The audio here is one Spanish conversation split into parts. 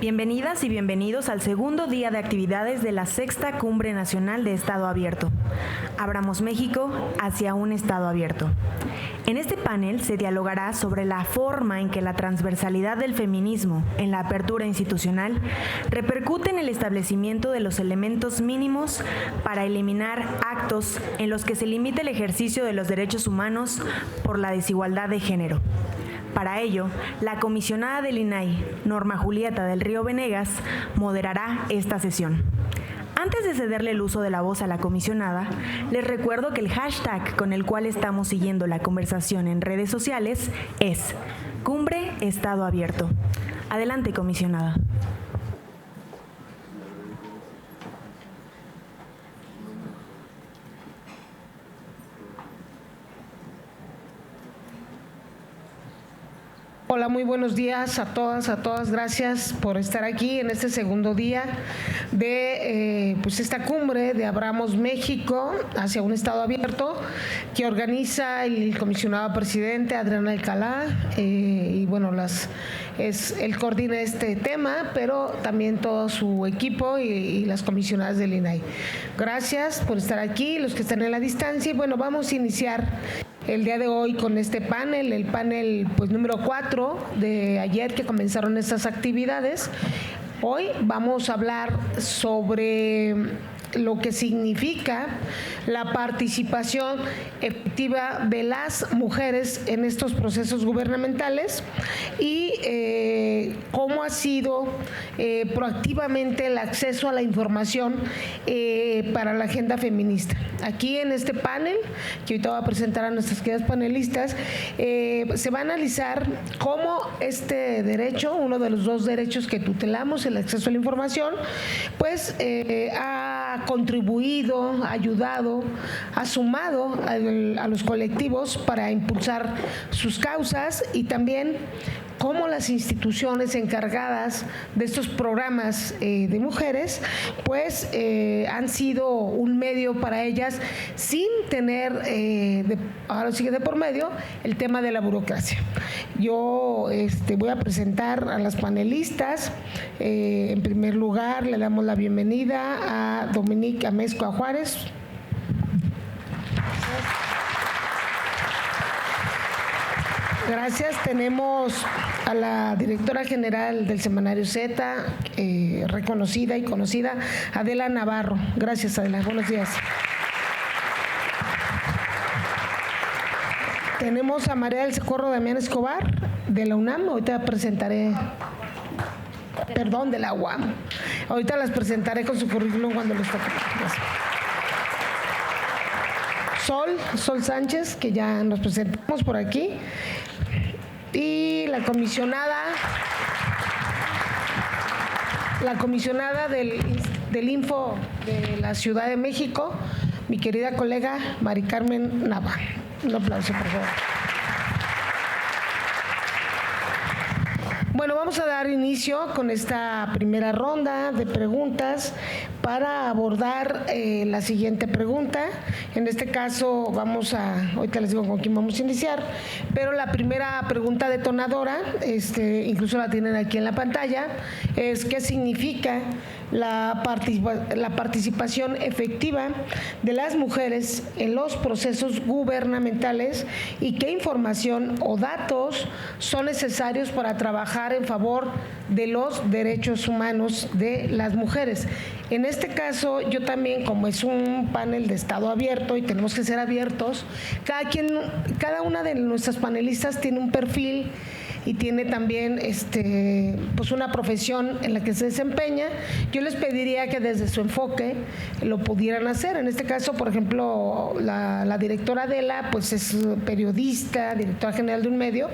Bienvenidas y bienvenidos al segundo día de actividades de la Sexta Cumbre Nacional de Estado Abierto. Abramos México hacia un Estado abierto. En este panel se dialogará sobre la forma en que la transversalidad del feminismo en la apertura institucional repercute en el establecimiento de los elementos mínimos para eliminar actos en los que se limite el ejercicio de los derechos humanos por la desigualdad de género. Para ello, la comisionada del INAI, Norma Julieta del Río Venegas, moderará esta sesión. Antes de cederle el uso de la voz a la comisionada, les recuerdo que el hashtag con el cual estamos siguiendo la conversación en redes sociales es Cumbre Estado Abierto. Adelante, comisionada. Hola, muy buenos días a todas. Gracias por estar aquí en este segundo día de esta cumbre de Abramos México hacia un Estado abierto que organiza el comisionado presidente Adrián Alcalá y bueno, él coordina este tema, pero también todo su equipo y las comisionadas del INAI. Gracias por estar aquí, los que están en la distancia. Y bueno, vamos a iniciar el día de hoy con este panel, el panel número 4 de ayer que comenzaron estas actividades. Hoy vamos a hablar sobre lo que significa la participación efectiva de las mujeres en estos procesos gubernamentales y cómo ha sido proactivamente el acceso a la información para la agenda feminista. Aquí en este panel, que ahorita voy a presentar a nuestras queridas panelistas, se va a analizar cómo este derecho, uno de los dos derechos que tutelamos, el acceso a la información, ha contribuido, ha ayudado, ha sumado a los colectivos para impulsar sus causas y también cómo las instituciones encargadas de estos programas de mujeres han sido un medio para ellas sin tener, ahora sigue de por medio, el tema de la burocracia. Yo voy a presentar a las panelistas. En primer lugar, le damos la bienvenida a Dominique Amezcua Juárez. Gracias. Tenemos a la directora general del Semanario Z, reconocida y conocida, Adela Navarro. Gracias, Adela. Buenos días. Tenemos a María del Socorro Damián Escobar, de la UNAM. Ahorita presentaré, de la UAM. Ahorita las presentaré con su currículum cuando los toque. Sol Sánchez, que ya nos presentamos por aquí. Y la comisionada del Info de la Ciudad de México, mi querida colega Mari Carmen Nava. Un aplauso, por favor. Bueno, vamos a dar inicio con esta primera ronda de preguntas para abordar la siguiente pregunta. En este caso ahorita les digo con quién vamos a iniciar, pero la primera pregunta detonadora, incluso la tienen aquí en la pantalla, es ¿qué significa la participación efectiva de las mujeres en los procesos gubernamentales y qué información o datos son necesarios para trabajar en favor de los derechos humanos de las mujeres? En este caso, yo también, como es un panel de Estado abierto y tenemos que ser abiertos, cada una de nuestras panelistas tiene un perfil y tiene también una profesión en la que se desempeña. Yo les pediría que desde su enfoque lo pudieran hacer. En este caso, por ejemplo, la directora Adela es periodista, directora general de un medio,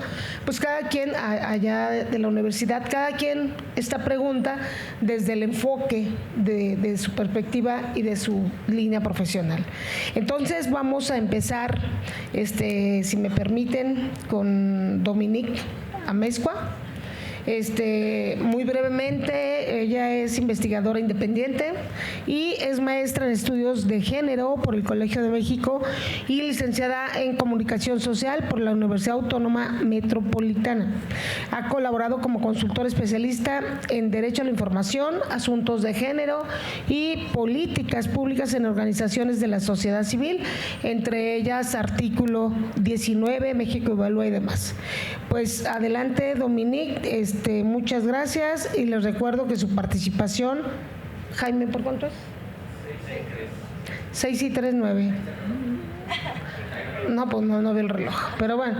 cada quien allá de la universidad, cada quien esta pregunta desde el enfoque de su perspectiva y de su línea profesional. Entonces vamos a empezar, si me permiten, con Dominique Amezcua. Muy brevemente, ella es investigadora independiente y es maestra en estudios de género por el Colegio de México y licenciada en comunicación social por la Universidad Autónoma Metropolitana. Ha colaborado como consultora especialista en Derecho a la Información, Asuntos de Género y Políticas Públicas en organizaciones de la sociedad civil, entre ellas Artículo 19, México Evalúa y demás. Pues adelante, Dominique, muchas gracias y les recuerdo que su participación, Jaime, ¿por cuánto es? 6:39. No, pues no veo el reloj, pero bueno,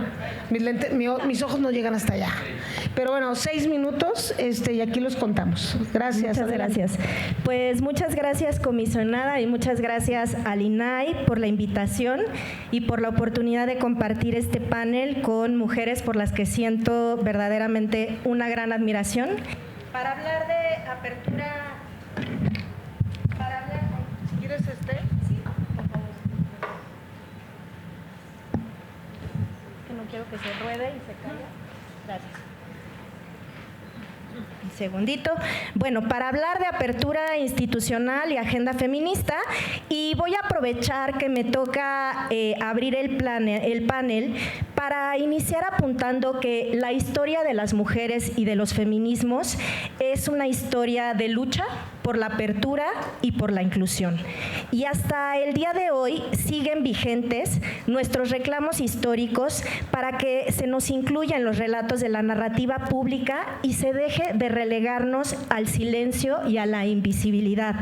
mis ojos no llegan hasta allá. Pero bueno, 6 minutos y aquí los contamos. Gracias. Muchas gracias. Pues muchas gracias, comisionada, y muchas gracias al INAI por la invitación y por la oportunidad de compartir este panel con mujeres por las que siento verdaderamente una gran admiración. Para hablar de apertura… ¿Quieres Quiero que se ruede y se caiga. Gracias. Un segundito. Bueno, para hablar de apertura institucional y agenda feminista, y voy a aprovechar que me toca abrir el panel para iniciar apuntando que la historia de las mujeres y de los feminismos es una historia de lucha por la apertura y por la inclusión. Y hasta el día de hoy siguen vigentes nuestros reclamos históricos para que se nos incluya en los relatos de la narrativa pública y se deje de relegarnos al silencio y a la invisibilidad.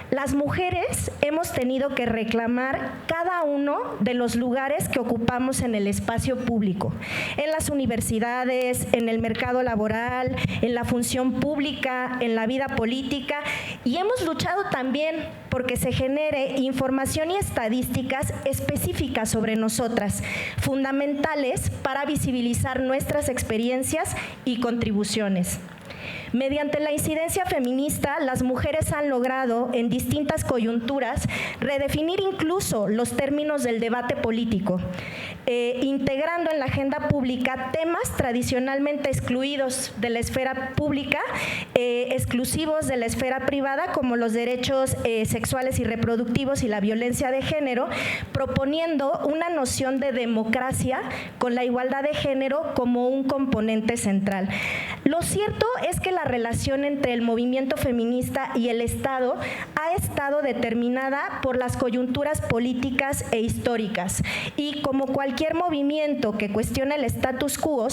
Las mujeres hemos tenido que reclamar cada uno de los lugares que ocupamos en el espacio público, en las universidades, en el mercado laboral, en la función pública, en la vida política, y hemos luchado también porque se genere información y estadísticas específicas sobre nosotras, fundamentales para visibilizar nuestras experiencias y contribuciones. Mediante la incidencia feminista, las mujeres han logrado, en distintas coyunturas, redefinir incluso los términos del debate político, integrando en la agenda pública temas tradicionalmente excluidos de la esfera pública, exclusivos de la esfera privada, como los derechos sexuales y reproductivos y la violencia de género, proponiendo una noción de democracia con la igualdad de género como un componente central. Lo cierto es que la relación entre el movimiento feminista y el Estado ha estado determinada por las coyunturas políticas e históricas, y como cualquier movimiento que cuestiona el status quo,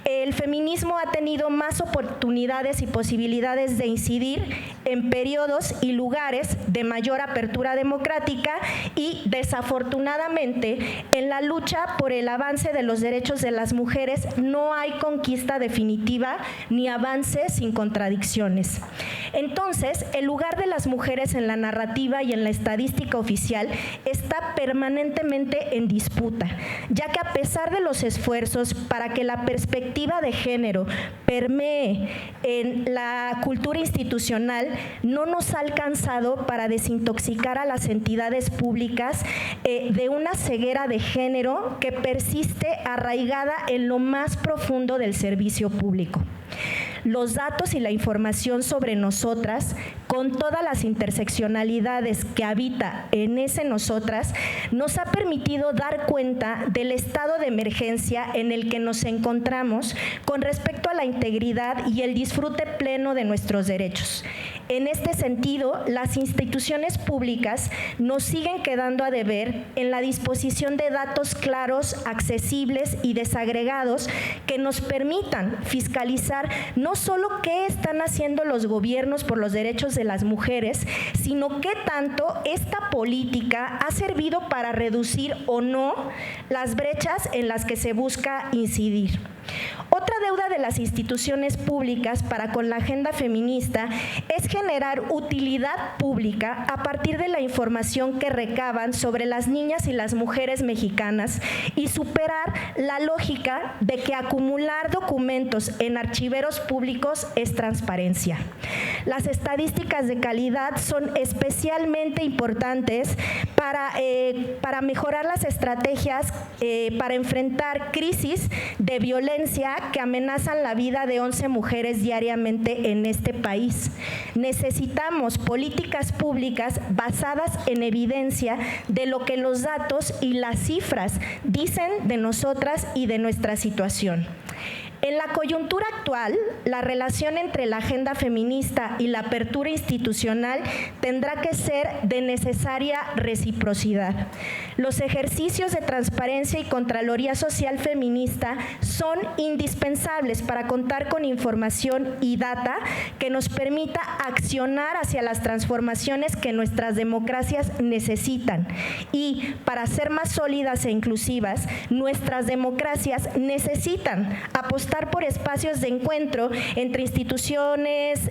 el feminismo ha tenido más oportunidades y posibilidades de incidir en periodos y lugares de mayor apertura democrática, y desafortunadamente en la lucha por el avance de los derechos de las mujeres no hay conquista definitiva ni avance sin contradicciones. Entonces, el lugar de las mujeres en la narrativa y en la estadística oficial está permanentemente en disputa, ya que a pesar de los esfuerzos para que la perspectiva de género permee en la cultura institucional, no nos ha alcanzado para desintoxicar a las entidades públicas de una ceguera de género que persiste arraigada en lo más profundo del servicio público. Los datos y la información sobre nosotras, con todas las interseccionalidades que habita en ese nosotras, nos ha permitido dar cuenta del estado de emergencia en el que nos encontramos con respecto a la integridad y el disfrute pleno de nuestros derechos. En este sentido, las instituciones públicas nos siguen quedando a deber en la disposición de datos claros, accesibles y desagregados que nos permitan fiscalizar no solo qué están haciendo los gobiernos por los derechos de las mujeres, sino qué tanto esta política ha servido para reducir o no las brechas en las que se busca incidir. Otra deuda de las instituciones públicas para con la agenda feminista es generar utilidad pública a partir de la información que recaban sobre las niñas y las mujeres mexicanas y superar la lógica de que acumular documentos en archiveros públicos es transparencia. Las estadísticas de calidad son especialmente importantes para mejorar las estrategias para enfrentar crisis de violencia violencia que amenazan la vida de 11 mujeres diariamente en este país. Necesitamos políticas públicas basadas en evidencia de lo que los datos y las cifras dicen de nosotras y de nuestra situación. En la coyuntura actual, la relación entre la agenda feminista y la apertura institucional tendrá que ser de necesaria reciprocidad. Los ejercicios de transparencia y Contraloría Social Feminista son indispensables para contar con información y data que nos permita accionar hacia las transformaciones que nuestras democracias necesitan. Y para ser más sólidas e inclusivas, nuestras democracias necesitan apostar por espacios de encuentro entre instituciones,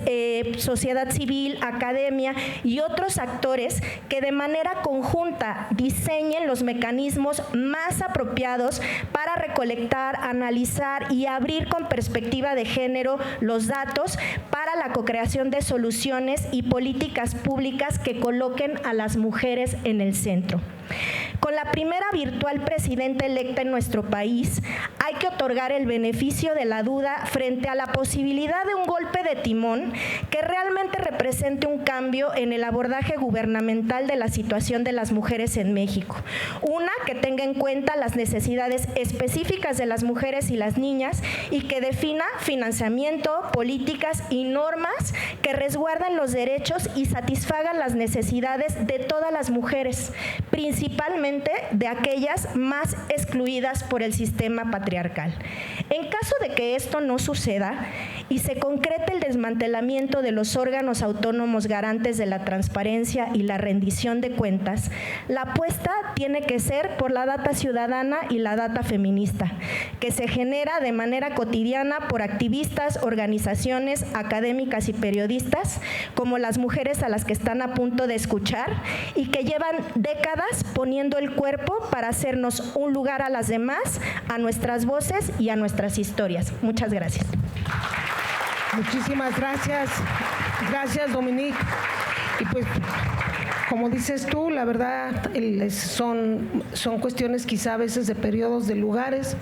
sociedad civil, academia y otros actores que de manera conjunta diseñen los mecanismos más apropiados para recolectar, analizar y abrir con perspectiva de género los datos para la co-creación de soluciones y políticas públicas que coloquen a las mujeres en el centro. Con la primera virtual presidenta electa en nuestro país, hay que otorgar el beneficio de la duda frente a la posibilidad de un golpe de timón que realmente represente un cambio en el abordaje gubernamental de la situación de las mujeres en México. Una que tenga en cuenta las necesidades específicas de las mujeres y las niñas y que defina financiamiento, políticas y normas que resguarden los derechos y satisfagan las necesidades de todas las mujeres, principalmente de aquellas más excluidas por el sistema patriarcal. En caso de que esto no suceda y se concrete el desmantelamiento de los órganos autónomos garantes de la transparencia y la rendición de cuentas, la apuesta tiene que ser por la data ciudadana y la data feminista, que se genera de manera cotidiana por activistas, organizaciones académicas y periodistas, como las mujeres a las que están a punto de escuchar y que llevan décadas poniendo el cuerpo para hacernos un lugar a las demás, a nuestras voces y a nuestras historias. Muchas gracias. Muchísimas gracias. Gracias, Dominique. Y pues, como dices tú, la verdad son cuestiones quizá a veces de periodos, de lugares.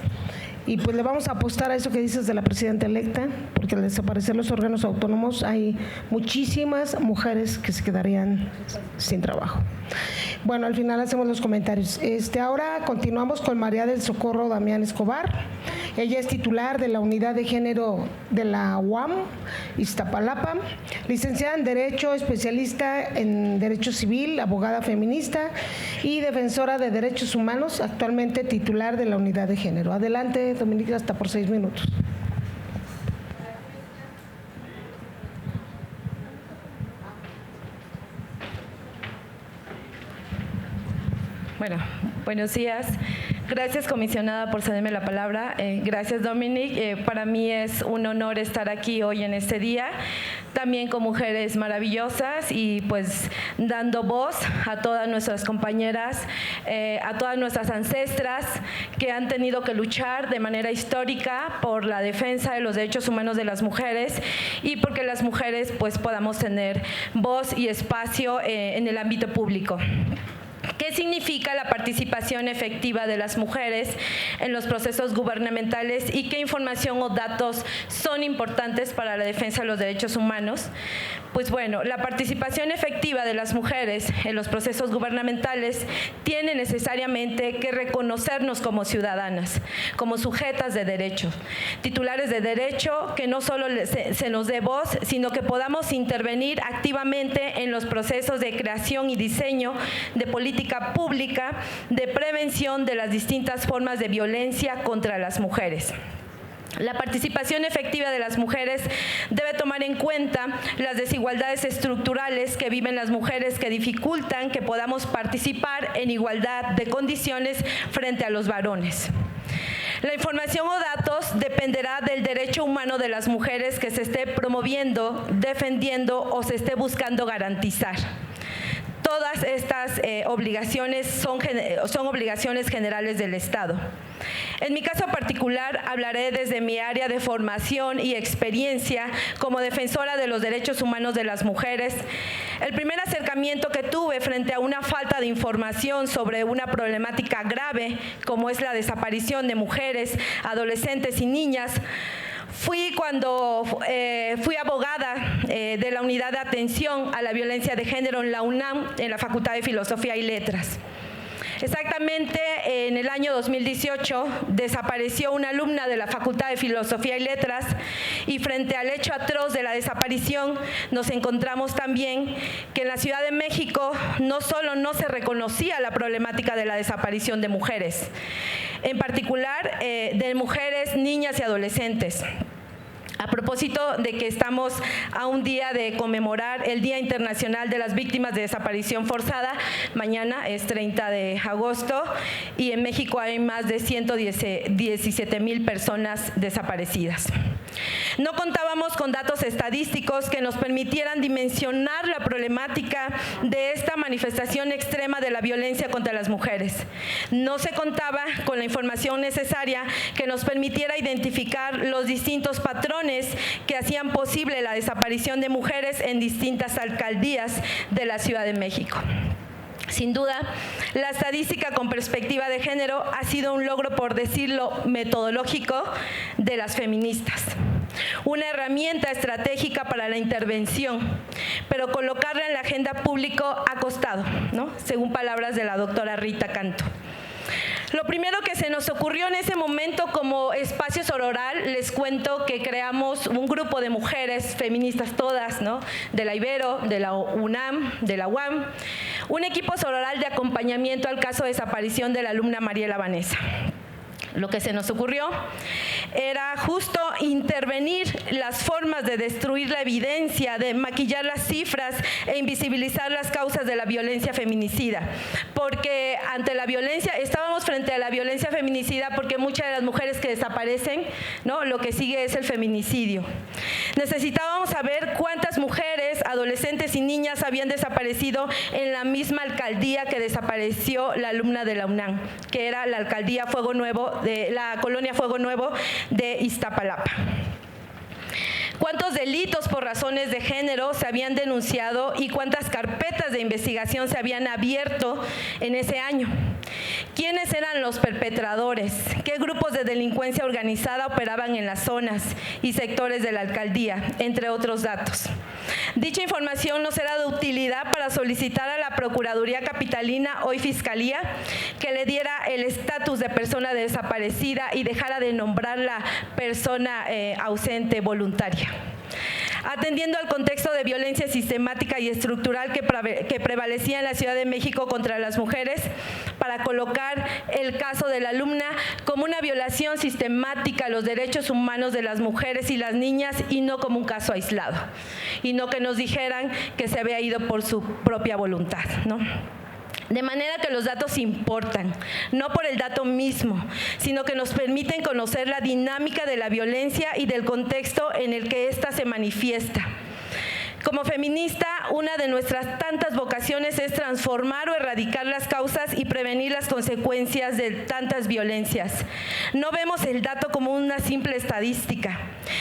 Y pues le vamos a apostar a eso que dices de la presidenta electa, porque al desaparecer los órganos autónomos hay muchísimas mujeres que se quedarían sin trabajo. Bueno, al final hacemos los comentarios. Ahora continuamos con María del Socorro Damián Escobar. Ella es titular de la Unidad de Género de la UAM, Iztapalapa, licenciada en Derecho, especialista en Derecho Civil, abogada feminista y defensora de derechos humanos, actualmente titular de la Unidad de Género. Adelante, Dominique, hasta por 6 minutos. Bueno, buenos días. Gracias, comisionada, por cederme la palabra. Gracias, Dominique. Para mí es un honor estar aquí hoy en este día, también con mujeres maravillosas y pues dando voz a todas nuestras compañeras, a todas nuestras ancestras que han tenido que luchar de manera histórica por la defensa de los derechos humanos de las mujeres y porque las mujeres pues podamos tener voz y espacio en el ámbito público. ¿Qué significa la participación efectiva de las mujeres en los procesos gubernamentales y qué información o datos son importantes para la defensa de los derechos humanos? Pues bueno, la participación efectiva de las mujeres en los procesos gubernamentales tiene necesariamente que reconocernos como ciudadanas, como sujetas de derecho, titulares de derecho, que no solo se nos dé voz, sino que podamos intervenir activamente en los procesos de creación y diseño de política pública de prevención de las distintas formas de violencia contra las mujeres. La participación efectiva de las mujeres debe tomar en cuenta las desigualdades estructurales que viven las mujeres que dificultan que podamos participar en igualdad de condiciones frente a los varones. La información o datos dependerá del derecho humano de las mujeres que se esté promoviendo, defendiendo o se esté buscando garantizar. Todas estas obligaciones son obligaciones generales del Estado. En mi caso particular, hablaré desde mi área de formación y experiencia como defensora de los derechos humanos de las mujeres. El primer acercamiento que tuve frente a una falta de información sobre una problemática grave, como es la desaparición de mujeres, adolescentes y niñas, fui cuando fui abogada de la Unidad de Atención a la Violencia de Género en la UNAM, en la Facultad de Filosofía y Letras. Exactamente en el año 2018 desapareció una alumna de la Facultad de Filosofía y Letras, y frente al hecho atroz de la desaparición nos encontramos también que en la Ciudad de México no solo no se reconocía la problemática de la desaparición de mujeres, en particular de mujeres, niñas y adolescentes. A propósito de que estamos a un día de conmemorar el Día Internacional de las Víctimas de Desaparición Forzada, mañana es 30 de agosto y en México hay más de 117,000 personas desaparecidas. No contábamos con datos estadísticos que nos permitieran dimensionar la problemática de esta manifestación extrema de la violencia contra las mujeres. No se contaba con la información necesaria que nos permitiera identificar los distintos patrones que hacían posible la desaparición de mujeres en distintas alcaldías de la Ciudad de México. Sin duda, la estadística con perspectiva de género ha sido un logro, por decirlo, metodológico de las feministas. Una herramienta estratégica para la intervención, pero colocarla en la agenda pública ha costado, ¿no? Según palabras de la doctora Rita Canto. Lo primero que se nos ocurrió en ese momento como espacio sororal, les cuento que creamos un grupo de mujeres feministas todas, ¿no? De la Ibero, de la UNAM, de la UAM, un equipo sororal de acompañamiento al caso de desaparición de la alumna Mariela Vanessa. Lo que se nos ocurrió era justo intervenir las formas de destruir la evidencia, de maquillar las cifras e invisibilizar las causas de la violencia feminicida. Porque ante la violencia, estábamos frente a la violencia feminicida porque muchas de las mujeres que desaparecen, ¿no? Lo que sigue es el feminicidio. Necesitábamos saber cuántas mujeres, adolescentes y niñas habían desaparecido en la misma alcaldía que desapareció la alumna de la UNAM, que era la alcaldía Fuego Nuevo, de la colonia Fuego Nuevo de Iztapalapa. ¿Cuántos delitos por razones de género se habían denunciado y cuántas carpetas de investigación se habían abierto en ese año? ¿Quiénes eran los perpetradores? ¿Qué grupos de delincuencia organizada operaban en las zonas y sectores de la alcaldía? Entre otros datos. Dicha información nos era de utilidad para solicitar a la Procuraduría Capitalina, hoy Fiscalía, que le diera el estatus de persona desaparecida y dejara de nombrarla persona ausente voluntaria. Atendiendo al contexto de violencia sistemática y estructural que prevalecía en la Ciudad de México contra las mujeres, para colocar el caso de la alumna como una violación sistemática a los derechos humanos de las mujeres y las niñas y no como un caso aislado, y no que nos dijeran que se había ido por su propia voluntad, ¿no? De manera que los datos importan, no por el dato mismo, sino que nos permiten conocer la dinámica de la violencia y del contexto en el que ésta se manifiesta. Como feminista, una de nuestras tantas vocaciones es transformar o erradicar las causas y prevenir las consecuencias de tantas violencias. No vemos el dato como una simple estadística,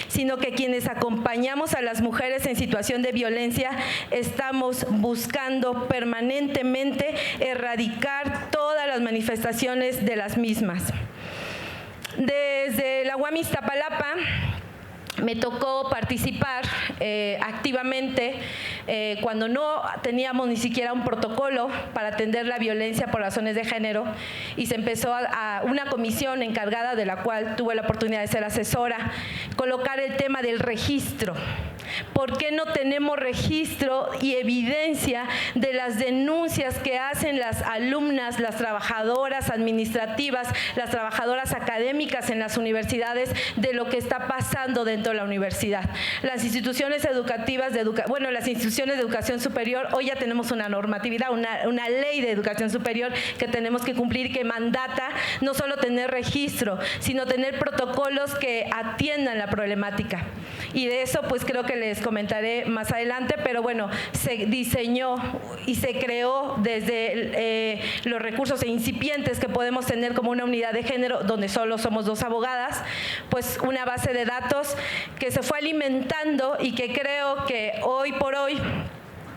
sino que quienes acompañamos a las mujeres en situación de violencia estamos buscando permanentemente erradicar todas las manifestaciones de las mismas. Desde la UAM Iztapalapa me tocó participar activamente cuando no teníamos ni siquiera un protocolo para atender la violencia por razones de género, y se empezó a una comisión encargada, de la cual tuve la oportunidad de ser asesora, colocar el tema del registro. ¿Por qué no tenemos registro y evidencia de las denuncias que hacen las alumnas, las trabajadoras administrativas, las trabajadoras académicas en las universidades de lo que está pasando dentro de la universidad? Las instituciones educativas, las instituciones de educación superior, hoy ya tenemos una normatividad, una ley de educación superior que tenemos que cumplir, que mandata no solo tener registro, sino tener protocolos que atiendan la problemática. Y de eso pues creo que les comentaré más adelante, pero bueno, se diseñó y se creó desde los recursos incipientes que podemos tener como una unidad de género, donde solo somos 2 abogadas, pues una base de datos que se fue alimentando y que creo que hoy por hoy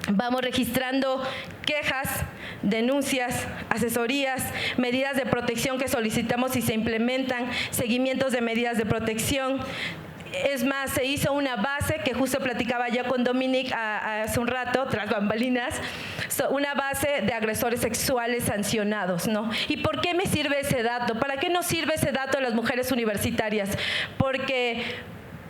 vamos registrando quejas, denuncias, asesorías, medidas de protección que solicitamos y se implementan, seguimientos de medidas de protección. Es más, se hizo una base que justo platicaba yo con Dominic hace un rato, tras bambalinas, una base de agresores sexuales sancionados, ¿no? ¿Y por qué me sirve ese dato? ¿Para qué nos sirve ese dato a las mujeres universitarias? Porque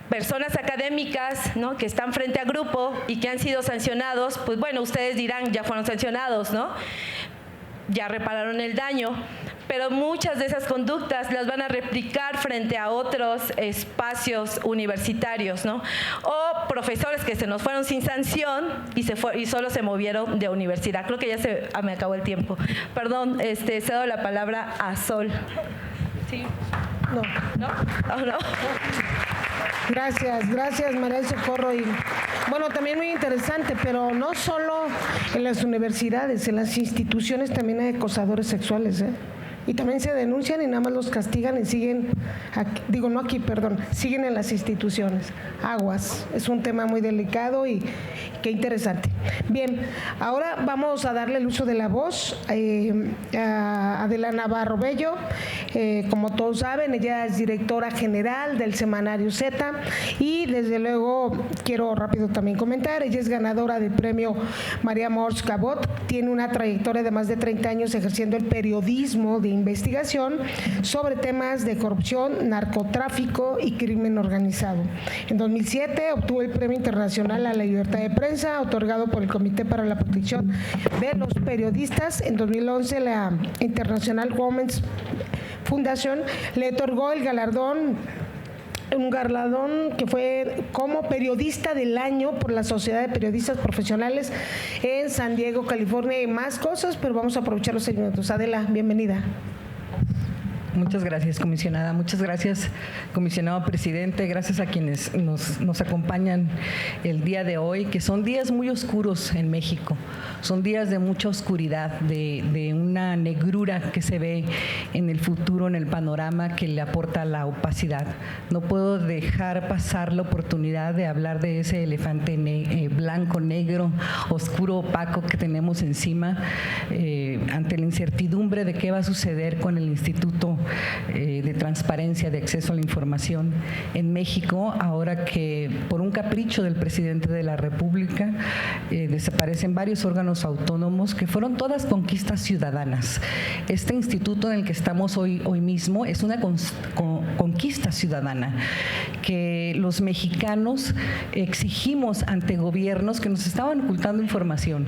personas académicas, ¿no?, que están frente a grupo y que han sido sancionados, pues bueno, ustedes dirán, ya fueron sancionados, ¿no? Ya repararon el daño, pero muchas de esas conductas las van a replicar frente a otros espacios universitarios, ¿no? O profesores que se nos fueron sin sanción y solo se movieron de universidad. Creo que ya me acabó el tiempo. Perdón, cedo la palabra a Sol. ¿Sí? No. ¿No? Oh, no. Gracias María del Socorro. Y bueno, también muy interesante, pero no solo en las universidades, en las instituciones también hay acosadores sexuales, y también se denuncian y nada más los castigan y siguen, siguen en las instituciones. Aguas, es un tema muy delicado y qué interesante. Bien, ahora vamos a darle el uso de la voz a Adela Navarro Bello. Como todos saben, ella es directora general del semanario Z y desde luego quiero rápido también comentar, ella es ganadora del premio María Mors Cabot, tiene una trayectoria de más de 30 años ejerciendo el periodismo de investigación sobre temas de corrupción, narcotráfico y crimen organizado. En 2007 obtuvo el Premio Internacional a la Libertad de Prensa, otorgado por el Comité para la Protección de los Periodistas. En 2011 la International Women's Foundation le otorgó el galardón, un galardón que fue como periodista del año por la Sociedad de Periodistas Profesionales en San Diego, California, y más cosas, pero vamos a aprovechar los 6 minutos. Adela, bienvenida. Muchas gracias, comisionada. Muchas gracias, comisionado presidente. Gracias a quienes nos acompañan el día de hoy, que son días muy oscuros en México. Son días de mucha oscuridad, de una negrura que se ve en el futuro, en el panorama que le aporta la opacidad. No puedo dejar pasar la oportunidad de hablar de ese elefante blanco, negro, oscuro, opaco que tenemos encima ante la incertidumbre de qué va a suceder con el Instituto de Transparencia, de Acceso a la Información en México, ahora que por un capricho del presidente de la República desaparecen varios órganos autónomos que fueron todas conquistas ciudadanas. Este instituto en el que estamos hoy mismo es una conquista ciudadana que los mexicanos exigimos ante gobiernos que nos estaban ocultando información,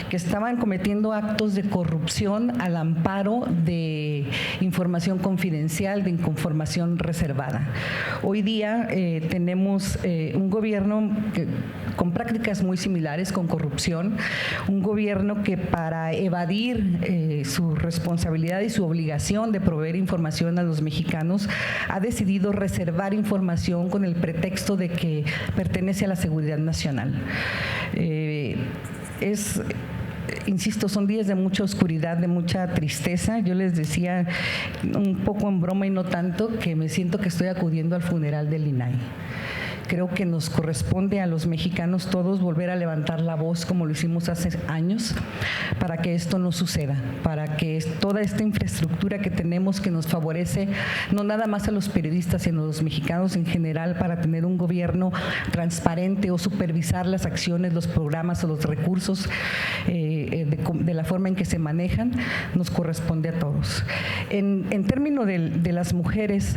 que estaban cometiendo actos de corrupción al amparo de información confidencial, de información reservada. Hoy día tenemos un gobierno con prácticas muy similares, con corrupción, un gobierno que para evadir su responsabilidad y su obligación de proveer información a los mexicanos ha decidido reservar información con el pretexto de que pertenece a la seguridad nacional. Insisto, son días de mucha oscuridad, de mucha tristeza. Yo les decía un poco en broma y no tanto que me siento que estoy acudiendo al funeral del INAI. Creo que nos corresponde a los mexicanos todos volver a levantar la voz como lo hicimos hace años para que esto no suceda, para que toda esta infraestructura que tenemos que nos favorece no nada más a los periodistas sino a los mexicanos en general para tener un gobierno transparente o supervisar las acciones, los programas o los recursos de la forma en que se manejan, nos corresponde a todos. En términos de las mujeres,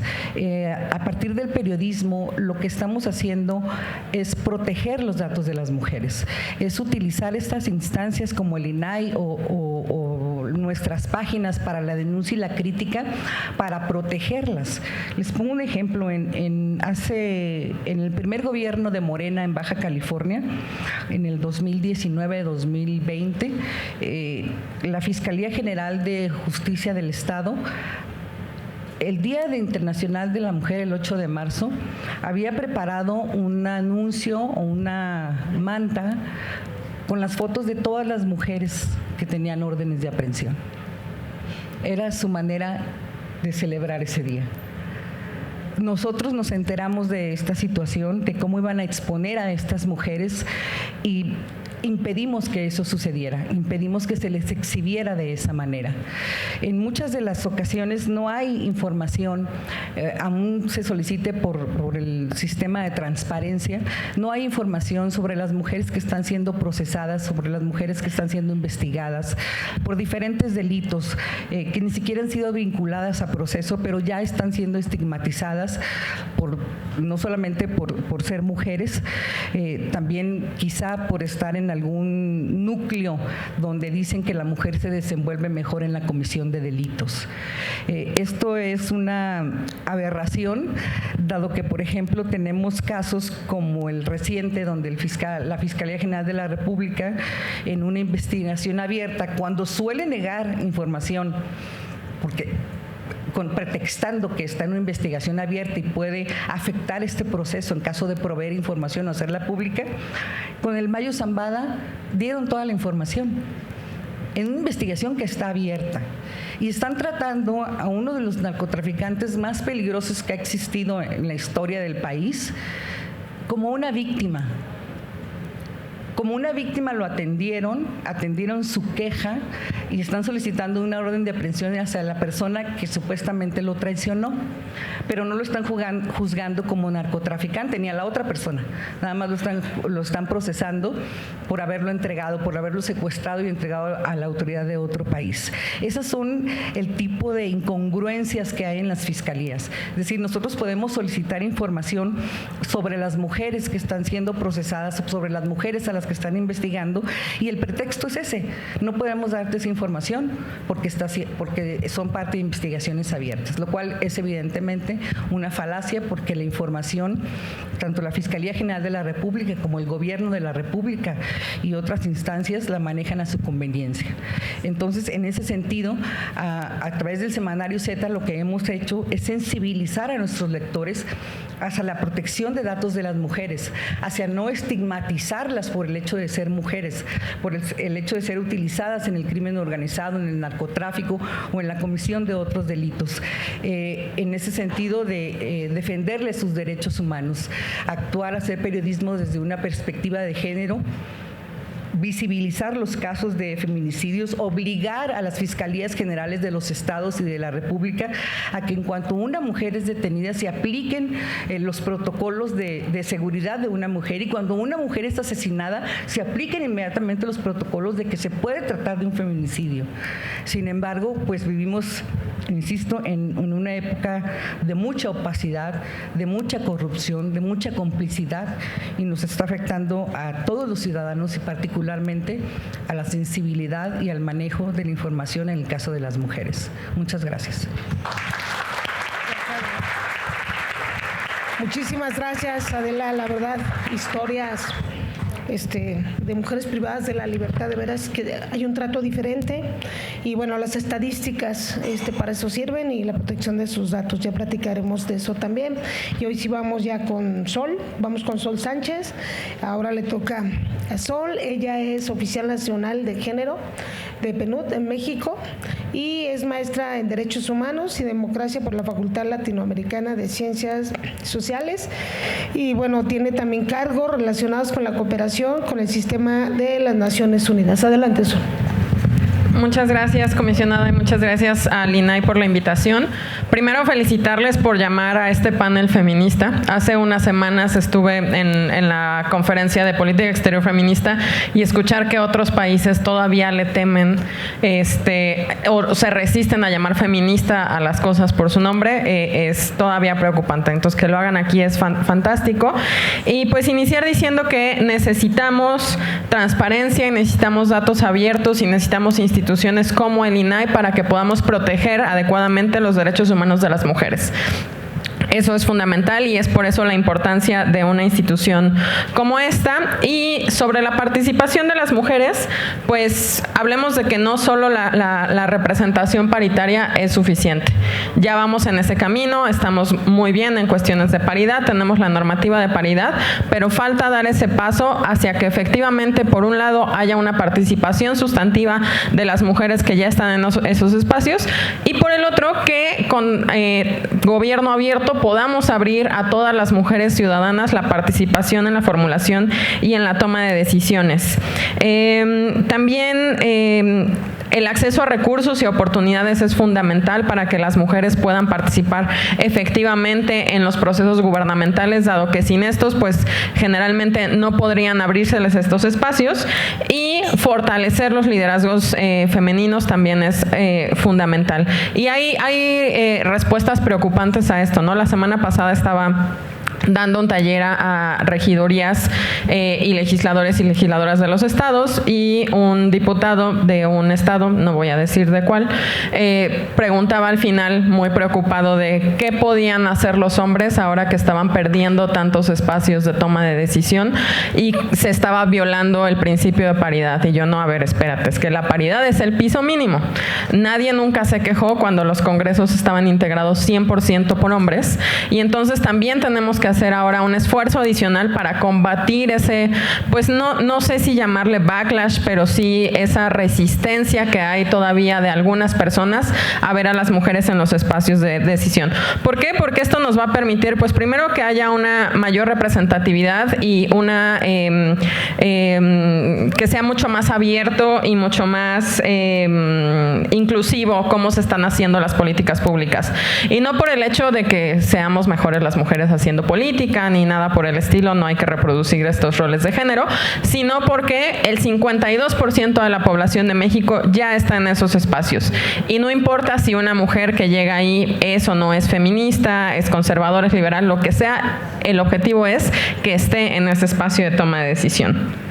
a partir del periodismo, lo que estamos haciendo es proteger los datos de las mujeres, es utilizar estas instancias como el INAI o nuestras páginas para la denuncia y la crítica para protegerlas. Les pongo un ejemplo, en el primer gobierno de Morena en Baja California, en el 2019-2020, la Fiscalía General de Justicia del Estado el Día Internacional de la Mujer, el 8 de marzo, había preparado un anuncio o una manta con las fotos de todas las mujeres que tenían órdenes de aprehensión. Era su manera de celebrar ese día. Nosotros nos enteramos de esta situación, de cómo iban a exponer a estas mujeres y impedimos que eso sucediera, impedimos que se les exhibiera de esa manera. En muchas de las ocasiones no hay información, aún se solicite por el sistema de transparencia, no hay información sobre las mujeres que están siendo procesadas, sobre las mujeres que están siendo investigadas por diferentes delitos que ni siquiera han sido vinculadas a proceso, pero ya están siendo estigmatizadas no solamente por ser mujeres, también quizá por estar en algún núcleo donde dicen que la mujer se desenvuelve mejor en la comisión de delitos. Esto es una aberración, dado que, por ejemplo, tenemos casos como el reciente, donde la Fiscalía General de la República, en una investigación abierta, cuando suele negar información, pretextando que está en una investigación abierta y puede afectar este proceso en caso de proveer información o hacerla pública, con el Mayo Zambada dieron toda la información en una investigación que está abierta y están tratando a uno de los narcotraficantes más peligrosos que ha existido en la historia del país como una víctima. Como una víctima lo atendieron su queja y están solicitando una orden de aprehensión hacia la persona que supuestamente lo traicionó, pero no lo están juzgando como narcotraficante ni a la otra persona, nada más lo están procesando por haberlo entregado, por haberlo secuestrado y entregado a la autoridad de otro país. Esas son el tipo de incongruencias que hay en las fiscalías. Es decir, nosotros podemos solicitar información sobre las mujeres que están siendo procesadas, sobre las mujeres a las que están investigando, y el pretexto es ese: no podemos darte esa información porque son parte de investigaciones abiertas, lo cual es evidentemente una falacia, porque la información, tanto la Fiscalía General de la República como el Gobierno de la República y otras instancias la manejan a su conveniencia. Entonces, en ese sentido, a través del semanario Z, lo que hemos hecho es sensibilizar a nuestros lectores hacia la protección de datos de las mujeres, hacia no estigmatizarlas por el hecho de ser mujeres, por el hecho de ser utilizadas en el crimen organizado, en el narcotráfico o en la comisión de otros delitos. En ese sentido, de defenderles sus derechos humanos, actuar, hacer periodismo desde una perspectiva de género, visibilizar los casos de feminicidios, obligar a las fiscalías generales de los estados y de la República a que en cuanto una mujer es detenida se apliquen los protocolos de seguridad de una mujer, y cuando una mujer es asesinada se apliquen inmediatamente los protocolos de que se puede tratar de un feminicidio. Sin embargo, pues vivimos, insisto, en una época de mucha opacidad, de mucha corrupción, de mucha complicidad, y nos está afectando a todos los ciudadanos y particularmente a la sensibilidad y al manejo de la información en el caso de las mujeres. Muchas gracias. Muchísimas gracias, Adela. La verdad, historias de mujeres privadas de la libertad, de veras que hay un trato diferente, y bueno, las estadísticas para eso sirven, y la protección de sus datos, ya platicaremos de eso también. Y hoy sí vamos ya con Sol Sánchez. Ahora le toca a Sol. Ella es oficial nacional de género de PNUD en México y es maestra en Derechos Humanos y Democracia por la Facultad Latinoamericana de Ciencias Sociales, y bueno, tiene también cargos relacionados con la cooperación con el sistema de las Naciones Unidas. Adelante, Sol. Muchas gracias, comisionada, y muchas gracias al INAI por la invitación. Primero, felicitarles por llamar a este panel feminista. Hace unas semanas estuve en la conferencia de política exterior feminista, y escuchar que otros países todavía le temen o se resisten a llamar feminista a las cosas por su nombre es todavía preocupante. Entonces, que lo hagan aquí es fantástico. Y pues iniciar diciendo que necesitamos transparencia, y necesitamos datos abiertos, y necesitamos instituciones como el INAI para que podamos proteger adecuadamente los derechos humanos de las mujeres. Eso es fundamental y es por eso la importancia de una institución como esta. Y sobre la participación de las mujeres, pues hablemos de que no solo la representación paritaria es suficiente. Ya vamos en ese camino, estamos muy bien en cuestiones de paridad, tenemos la normativa de paridad, pero falta dar ese paso hacia que efectivamente, por un lado, haya una participación sustantiva de las mujeres que ya están en esos espacios, y por el otro, que con gobierno abierto podamos abrir a todas las mujeres ciudadanas la participación en la formulación y en la toma de decisiones. También el acceso a recursos y oportunidades es fundamental para que las mujeres puedan participar efectivamente en los procesos gubernamentales, dado que sin estos, pues generalmente no podrían abrírseles estos espacios, y fortalecer los liderazgos femeninos también es fundamental. Y hay respuestas preocupantes a esto, ¿no? La semana pasada estaba dando un taller a regidorías y legisladores y legisladoras de los estados, y un diputado de un estado, no voy a decir de cuál, preguntaba al final, muy preocupado, de qué podían hacer los hombres ahora que estaban perdiendo tantos espacios de toma de decisión y se estaba violando el principio de paridad. Y yo, no, a ver, espérate, es que la paridad es el piso mínimo. Nadie nunca se quejó cuando los congresos estaban integrados 100% por hombres, y entonces también tenemos que hacer ahora un esfuerzo adicional para combatir ese, pues no sé si llamarle backlash, pero sí esa resistencia que hay todavía de algunas personas a ver a las mujeres en los espacios de decisión. ¿Por qué? Porque esto nos va a permitir, pues primero, que haya una mayor representatividad y una que sea mucho más abierto y mucho más inclusivo cómo se están haciendo las políticas públicas. Y no por el hecho de que seamos mejores las mujeres haciendo política ni nada por el estilo, no hay que reproducir estos roles de género, sino porque el 52% de la población de México ya está en esos espacios. Y no importa si una mujer que llega ahí es o no es feminista, es conservadora, es liberal, lo que sea, el objetivo es que esté en ese espacio de toma de decisión.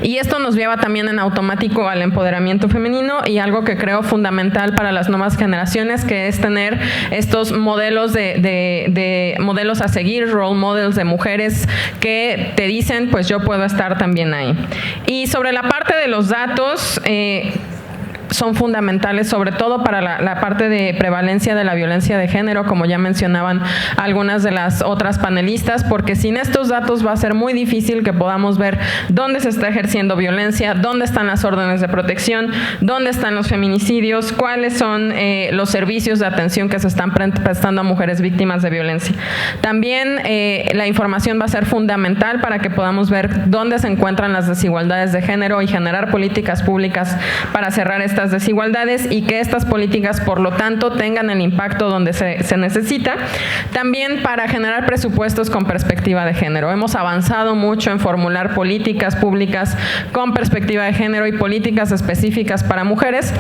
Y esto nos lleva también en automático al empoderamiento femenino, y algo que creo fundamental para las nuevas generaciones, que es tener estos modelos de modelos a seguir, role models de mujeres que te dicen, pues yo puedo estar también ahí. Y sobre la parte de los datos, son fundamentales, sobre todo para la parte de prevalencia de la violencia de género, como ya mencionaban algunas de las otras panelistas, porque sin estos datos va a ser muy difícil que podamos ver dónde se está ejerciendo violencia, dónde están las órdenes de protección, dónde están los feminicidios, cuáles son los servicios de atención que se están prestando a mujeres víctimas de violencia. También la información va a ser fundamental para que podamos ver dónde se encuentran las desigualdades de género y generar políticas públicas para cerrar estas desigualdades, y que estas políticas, por lo tanto, tengan el impacto donde se necesita. También para generar presupuestos con perspectiva de género. Hemos avanzado mucho en formular políticas públicas con perspectiva de género y políticas específicas para mujeres,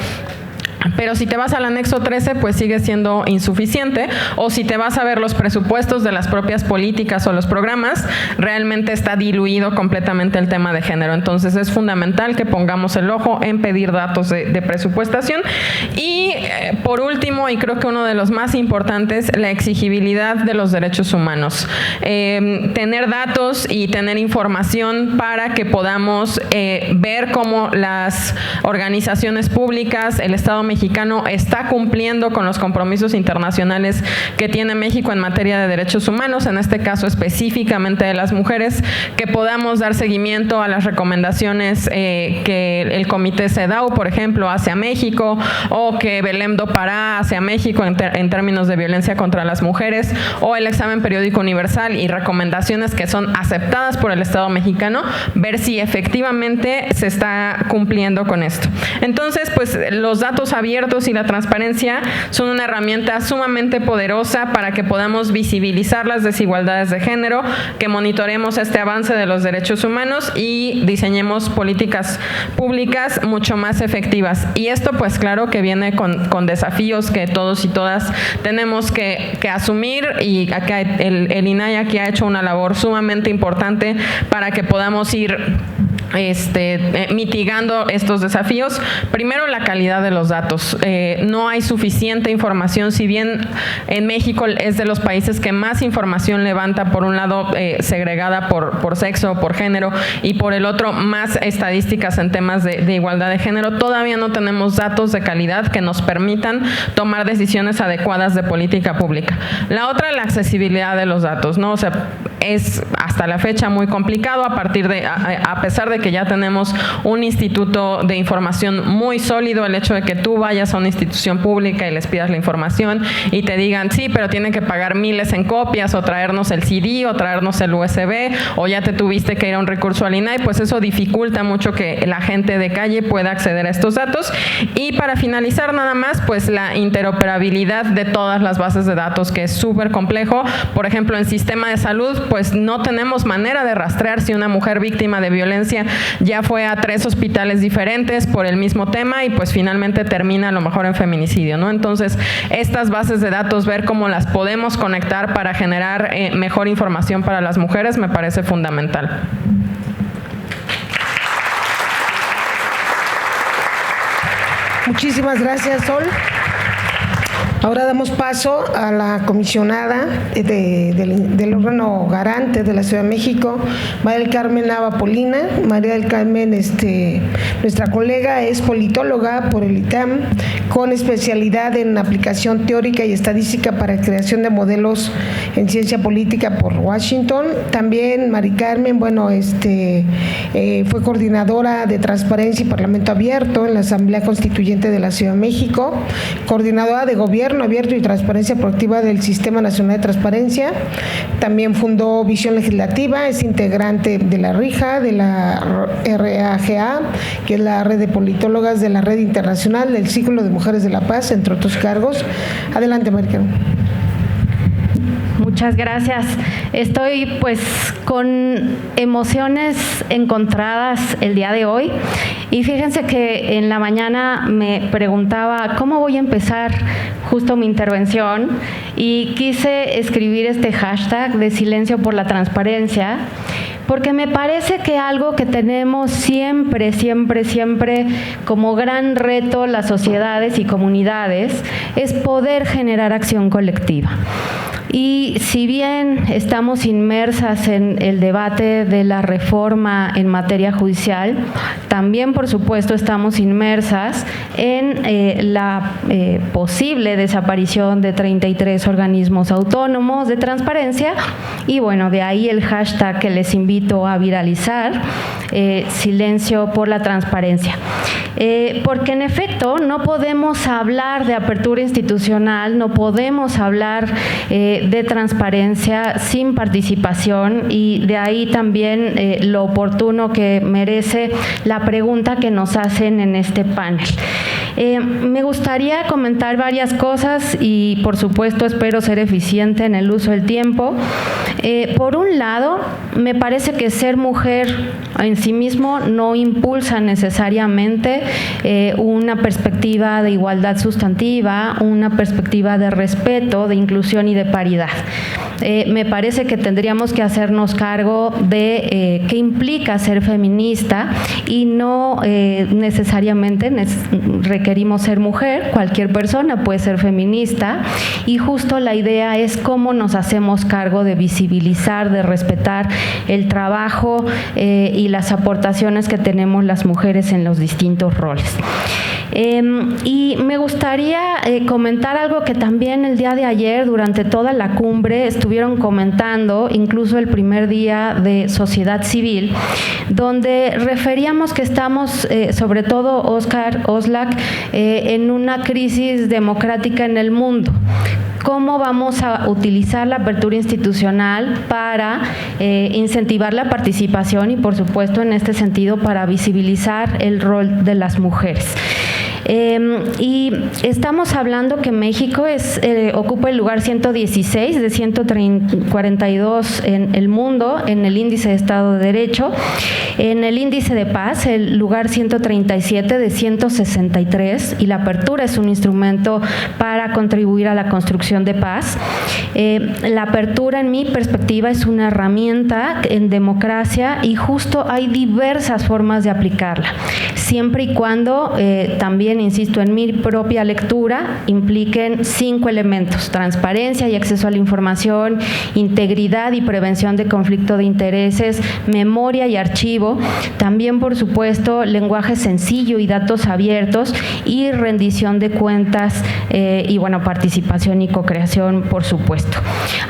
pero si te vas al anexo 13, pues sigue siendo insuficiente, o si te vas a ver los presupuestos de las propias políticas o los programas, realmente está diluido completamente el tema de género. Entonces es fundamental que pongamos el ojo en pedir datos de presupuestación. Y por último, y creo que uno de los más importantes, la exigibilidad de los derechos humanos. Tener datos y tener información para que podamos ver cómo las organizaciones públicas, el Estado mexicano está cumpliendo con los compromisos internacionales que tiene México en materia de derechos humanos, en este caso específicamente de las mujeres, que podamos dar seguimiento a las recomendaciones que el Comité CEDAW, por ejemplo, hace a México, o que Belém do Pará hace a México en términos de violencia contra las mujeres, o el examen periódico universal y recomendaciones que son aceptadas por el Estado mexicano, ver si efectivamente se está cumpliendo con esto. Entonces, pues los datos abiertos y la transparencia son una herramienta sumamente poderosa para que podamos visibilizar las desigualdades de género, que monitoremos este avance de los derechos humanos y diseñemos políticas públicas mucho más efectivas. Y esto, pues claro que viene con desafíos que todos y todas tenemos que asumir, y acá el INAI aquí ha hecho una labor sumamente importante para que podamos ir mitigando estos desafíos. Primero, la calidad de los datos. No hay suficiente información, si bien en México es de los países que más información levanta, por un lado segregada por sexo, por género, y por el otro más estadísticas en temas de igualdad de género, todavía no tenemos datos de calidad que nos permitan tomar decisiones adecuadas de política pública. La otra, la accesibilidad de los datos, ¿no? O sea, es hasta la fecha muy complicado, a pesar de que ya tenemos un instituto de información muy sólido, el hecho de que tú vayas a una institución pública y les pidas la información y te digan, sí, pero tienen que pagar miles en copias, o traernos el CD, o traernos el USB, o ya te tuviste que ir a un recurso al INAI, pues eso dificulta mucho que la gente de calle pueda acceder a estos datos. Y para finalizar nada más, pues la interoperabilidad de todas las bases de datos, que es súper complejo. Por ejemplo, en sistema de salud, pues no tenemos manera de rastrear si una mujer víctima de violencia ya fue a 3 hospitales diferentes por el mismo tema y pues finalmente termina a lo mejor en feminicidio, ¿no? Entonces, estas bases de datos, ver cómo las podemos conectar para generar mejor información para las mujeres, me parece fundamental. Muchísimas gracias, Sol. Ahora damos paso a la comisionada del órgano garante de la Ciudad de México, María del Carmen Nava Polina. María del Carmen, nuestra colega, es politóloga por el ITAM, con especialidad en aplicación teórica y estadística para creación de modelos en ciencia política por Washington. También Mari Carmen, fue coordinadora de Transparencia y Parlamento Abierto en la Asamblea Constituyente de la Ciudad de México, coordinadora de Gobierno Abierto y Transparencia Proactiva del Sistema Nacional de Transparencia. También fundó Visión Legislativa, es integrante de la RIJA, de la RAGA, que es la red de politólogas de la Red Internacional del Círculo de Mujeres de la Paz, entre otros cargos. Adelante, María. Muchas gracias. Estoy pues con emociones encontradas el día de hoy, y fíjense que en la mañana me preguntaba cómo voy a empezar justo mi intervención, y quise escribir este hashtag de Silencio por la Transparencia, porque me parece que algo que tenemos siempre como gran reto las sociedades y comunidades es poder generar acción colectiva. Y si bien estamos inmersas en el debate de la reforma en materia judicial, también, por supuesto, estamos inmersas en la posible desaparición de 33 organismos autónomos de transparencia, y bueno, de ahí el hashtag que les invito a viralizar, Silencio por la Transparencia. Porque en efecto no podemos hablar de apertura institucional, no podemos hablar de transparencia sin participación, y de ahí también lo oportuno que merece la pregunta que nos hacen en este panel. Me gustaría comentar varias cosas y, por supuesto, espero ser eficiente en el uso del tiempo. Por un lado, me parece que ser mujer en sí mismo no impulsa necesariamente una perspectiva de igualdad sustantiva, una perspectiva de respeto, de inclusión y de paridad. Me parece que tendríamos que hacernos cargo de qué implica ser feminista, y no necesariamente requerimos ser mujer, cualquier persona puede ser feminista, y justo la idea es cómo nos hacemos cargo de visibilizar, de respetar el trabajo y las aportaciones que tenemos las mujeres en los distintos roles. Y me gustaría comentar algo que también el día de ayer, durante toda la cumbre, estuvieron comentando, incluso el primer día de sociedad civil, donde referíamos que estamos, sobre todo Oxlack, en una crisis democrática en el mundo. ¿Cómo vamos a utilizar la apertura institucional para incentivar la participación y, por supuesto, en este sentido, para visibilizar el rol de las mujeres? Y estamos hablando que México ocupa el lugar 116 de 142 en el mundo en el índice de Estado de Derecho, en el índice de paz el lugar 137 de 163, y la apertura es un instrumento para contribuir a la construcción de paz. La apertura, en mi perspectiva, es una herramienta en democracia y justo hay diversas formas de aplicarla, siempre y cuando también, insisto, en mi propia lectura, impliquen 5 elementos: transparencia y acceso a la información, integridad y prevención de conflicto de intereses, memoria y archivo, también, por supuesto, lenguaje sencillo y datos abiertos, y rendición de cuentas y, bueno, participación y cocreación, por supuesto.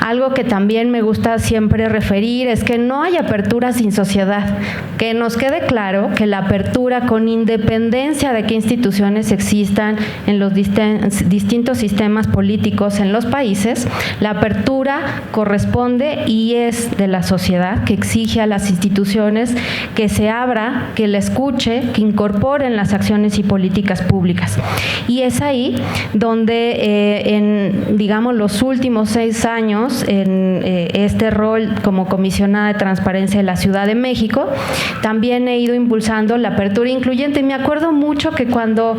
Algo que también me gusta siempre referir es que no hay apertura sin sociedad. Que nos quede claro que la apertura, con independencia de qué instituciones existan en los distintos sistemas políticos en los países, la apertura corresponde y es de la sociedad, que exige a las instituciones que se abra, que la escuche, que incorporen las acciones y políticas públicas. Y es ahí donde en, digamos, los últimos 6 años, en este rol como comisionada de transparencia de la Ciudad de México, también he ido impulsando la apertura incluyente. Me acuerdo mucho que cuando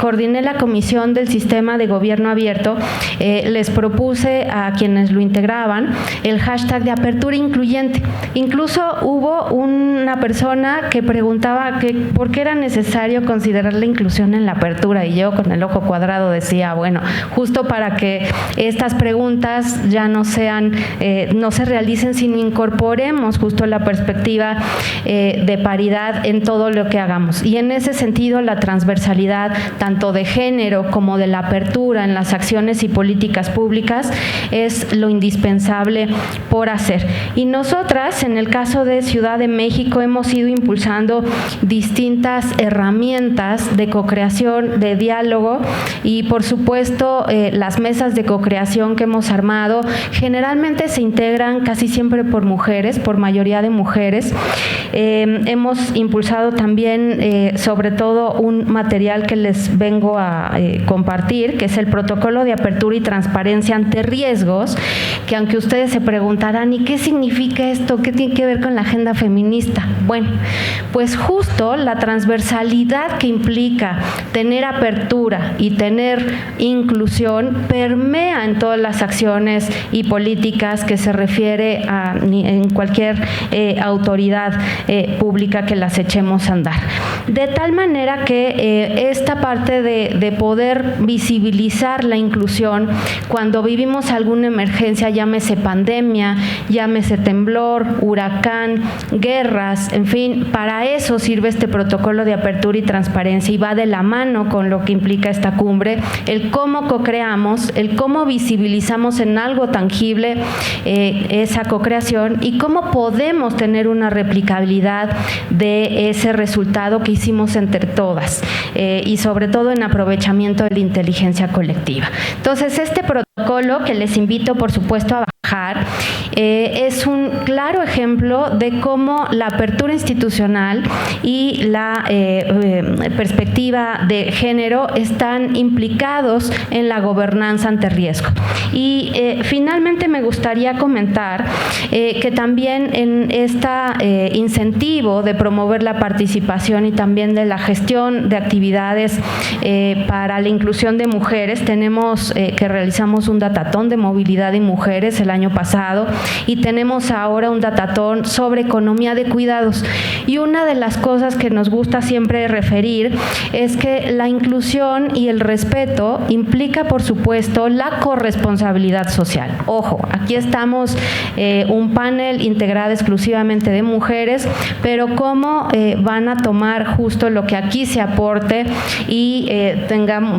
coordiné la comisión del sistema de gobierno abierto, les propuse a quienes lo integraban el hashtag de apertura incluyente. Incluso hubo una persona que preguntaba que por qué era necesario considerar la inclusión en la apertura, y yo con el ojo cuadrado decía, bueno, justo para que estas preguntas ya no se realicen, sino incorporemos justo la perspectiva de paridad en todo lo que hagamos. Y en ese sentido, la transversalidad tanto de género como de la apertura en las acciones y políticas públicas es lo indispensable por hacer. Y nosotras, en el caso de Ciudad de México, hemos ido impulsando distintas herramientas de cocreación, de diálogo, y por supuesto las mesas de cocreación que hemos armado generalmente se integran casi siempre por mujeres, por mayoría de mujeres. Hemos impulsado también sobre todo un material que les vengo a compartir, que es el protocolo de apertura y transparencia ante riesgos, que aunque ustedes se preguntarán, ¿y qué significa esto? ¿Qué tiene que ver con la agenda feminista? Bueno, pues justo la transversalidad que implica tener apertura y tener inclusión permea en todas las acciones y políticas que se refiere a en cualquier autoridad pública que las echemos a andar. De tal manera que esta parte de poder visibilizar la inclusión cuando vivimos alguna emergencia, llámese pandemia, llámese temblor, huracán, guerras, en fin, para eso sirve este protocolo de apertura y transparencia, y va de la mano con lo que implica esta cumbre, el cómo cocreamos, el cómo visibilizamos en algo tangible esa cocreación y cómo podemos tener una replicabilidad de ese resultado que hicimos entre todas y sobre todo en aprovechamiento de la inteligencia colectiva. Entonces, este protocolo, que les invito por supuesto a bajar, es un claro ejemplo de cómo la apertura institucional y la perspectiva de género están implicados en la gobernanza ante riesgo. Y finalmente me gustaría comentar que también en este incentivo de promover la participación y también de la gestión de actividades para la inclusión de mujeres, tenemos que realizamos un datatón de movilidad y mujeres el año pasado, y tenemos ahora un datatón sobre economía de cuidados. Y una de las cosas que nos gusta siempre referir es que la inclusión y el respeto implica, por supuesto, la corresponsabilidad social. Ojo, aquí estamos un panel integrado exclusivamente de mujeres, pero cómo van a tomar justo lo que aquí se aporte y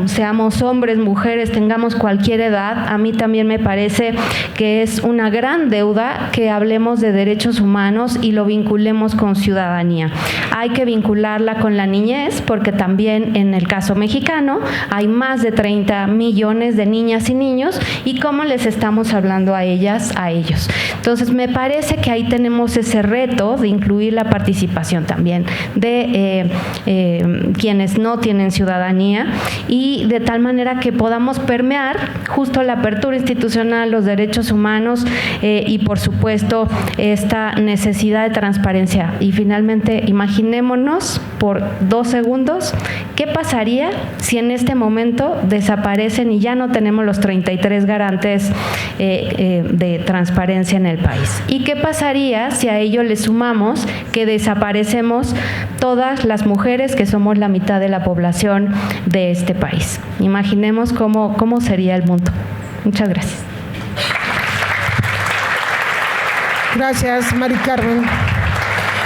seamos hombres, mujeres, tengamos cualquier edad. A mí también me parece que es una gran deuda que hablemos de derechos humanos y lo vinculemos con ciudadanía. Hay que vincularla con la niñez, porque también en el caso mexicano hay más de 30 millones de niñas y niños, y cómo les estamos hablando a ellas, a ellos. Entonces, me parece que ahí tenemos ese reto de incluir la participación también de quienes no tienen ciudadanía, y de tal manera que podamos permear justo la apertura institucional, los derechos humanos y, por supuesto, esta necesidad de transparencia. Y finalmente, imaginémonos por 2 segundos qué pasaría si en este momento desaparecen y ya no tenemos los 33 garantes de transparencia en el país. ¿Y qué pasaría si a ello le sumamos que desaparecemos todas las mujeres, que somos la mitad de la población de este país? Imaginemos cómo sería el mundo. Muchas gracias. Gracias, Mari Carmen.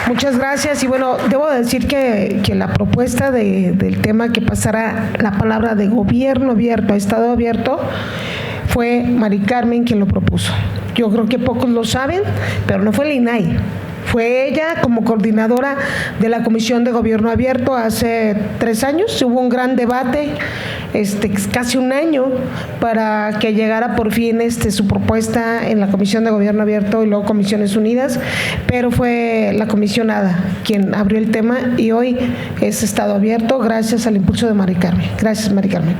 Muchas gracias. Y bueno, debo decir que la propuesta del tema que pasara la palabra de gobierno abierto a Estado abierto fue Mari Carmen quien lo propuso. Yo creo que pocos lo saben, pero no fue el INAI. Fue ella como coordinadora de la Comisión de Gobierno Abierto hace 3 años. Hubo un gran debate, casi 1 año, para que llegara por fin su propuesta en la Comisión de Gobierno Abierto y luego Comisiones Unidas, pero fue la comisionada quien abrió el tema y hoy es Estado Abierto gracias al impulso de Mari Carmen. Gracias, Mari Carmen.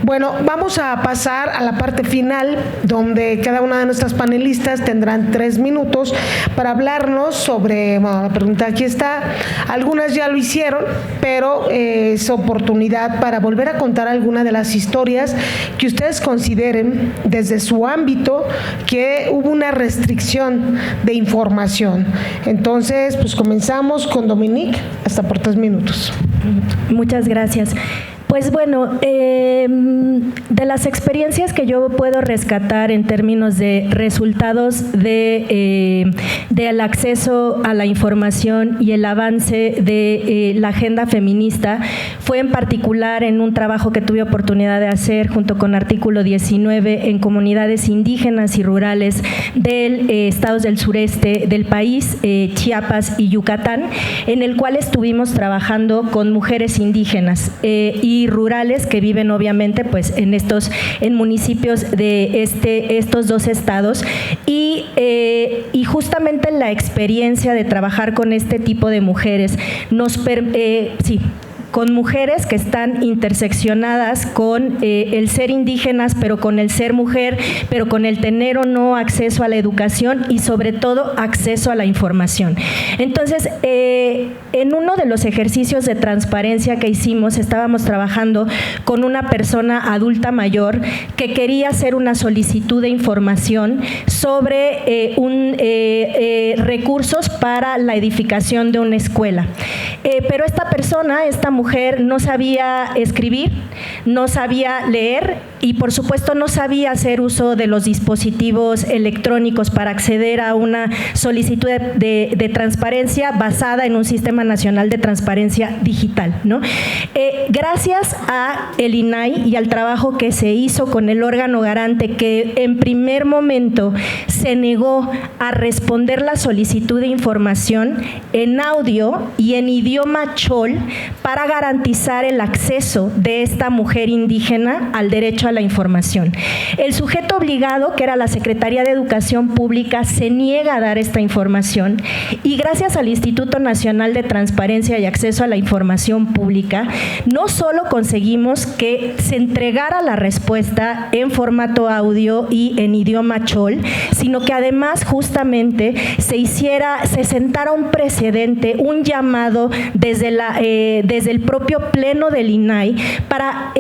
Bueno, vamos a pasar a la parte final, donde cada una de nuestras panelistas tendrán 3 minutos para hablarnos sobre, la pregunta aquí está, algunas ya lo hicieron, pero es oportunidad para volver a contar alguna de las historias que ustedes consideren desde su ámbito que hubo una restricción de información. Entonces, pues comenzamos con Dominique, hasta por 3 minutos. Muchas gracias. Pues bueno, de las experiencias que yo puedo rescatar en términos de resultados del acceso a la información y el avance de la agenda feminista, fue en particular en un trabajo que tuve oportunidad de hacer junto con Artículo 19 en comunidades indígenas y rurales del estados del sureste del país, Chiapas y Yucatán, en el cual estuvimos trabajando con mujeres indígenas y rurales que viven obviamente pues en municipios de estos 2 estados y justamente la experiencia de trabajar con este tipo de mujeres con mujeres que están interseccionadas con el ser indígenas, pero con el ser mujer, pero con el tener o no acceso a la educación y sobre todo acceso a la información. Entonces, en uno de los ejercicios de transparencia que hicimos, estábamos trabajando con una persona adulta mayor que quería hacer una solicitud de información sobre recursos para la edificación de una escuela. Pero esta mujer no sabía escribir, no sabía leer y por supuesto no sabía hacer uso de los dispositivos electrónicos para acceder a una solicitud de transparencia basada en un Sistema Nacional de Transparencia Digital, ¿no? Gracias a el INAI y al trabajo que se hizo con el órgano garante, que en primer momento se negó a responder la solicitud de información en audio y en idioma chol para garantizar el acceso de esta mujer indígena al derecho a la información. El sujeto obligado, que era la Secretaría de Educación Pública, se niega a dar esta información y gracias al Instituto Nacional de Transparencia y Acceso a la Información Pública, no solo conseguimos que se entregara la respuesta en formato audio y en idioma chol, sino que además justamente se sentara un precedente, un llamado desde el propio pleno del INAI para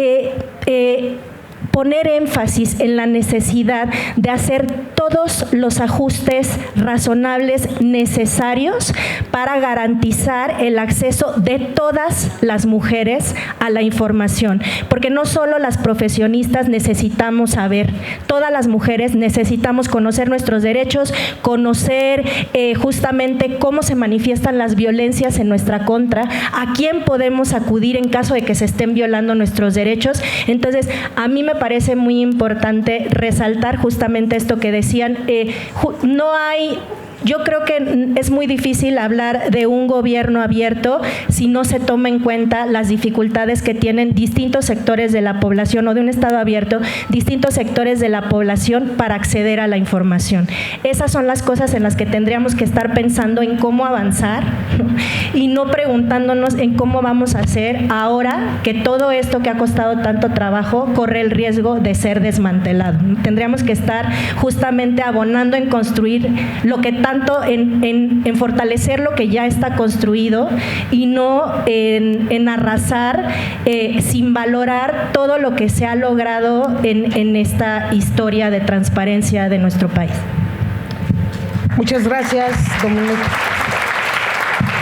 poner énfasis en la necesidad de hacer todos los ajustes razonables necesarios para garantizar el acceso de todas las mujeres a la información, porque no solo las profesionistas necesitamos saber, todas las mujeres necesitamos conocer nuestros derechos, conocer justamente cómo se manifiestan las violencias en nuestra contra, a quién podemos acudir en caso de que se estén violando nuestros derechos. Entonces, a mí me me parece muy importante resaltar justamente esto que decían. Yo creo que es muy difícil hablar de un gobierno abierto si no se toma en cuenta las dificultades que tienen distintos sectores de la población, o de un Estado abierto, distintos sectores de la población para acceder a la información. Esas son las cosas en las que tendríamos que estar pensando en cómo avanzar y no preguntándonos en cómo vamos a hacer ahora que todo esto que ha costado tanto trabajo corre el riesgo de ser desmantelado. Tendríamos que estar justamente abonando en construir lo que tanto en fortalecer lo que ya está construido y no en arrasar sin valorar todo lo que se ha logrado en esta historia de transparencia de nuestro país. Muchas gracias, Dominique.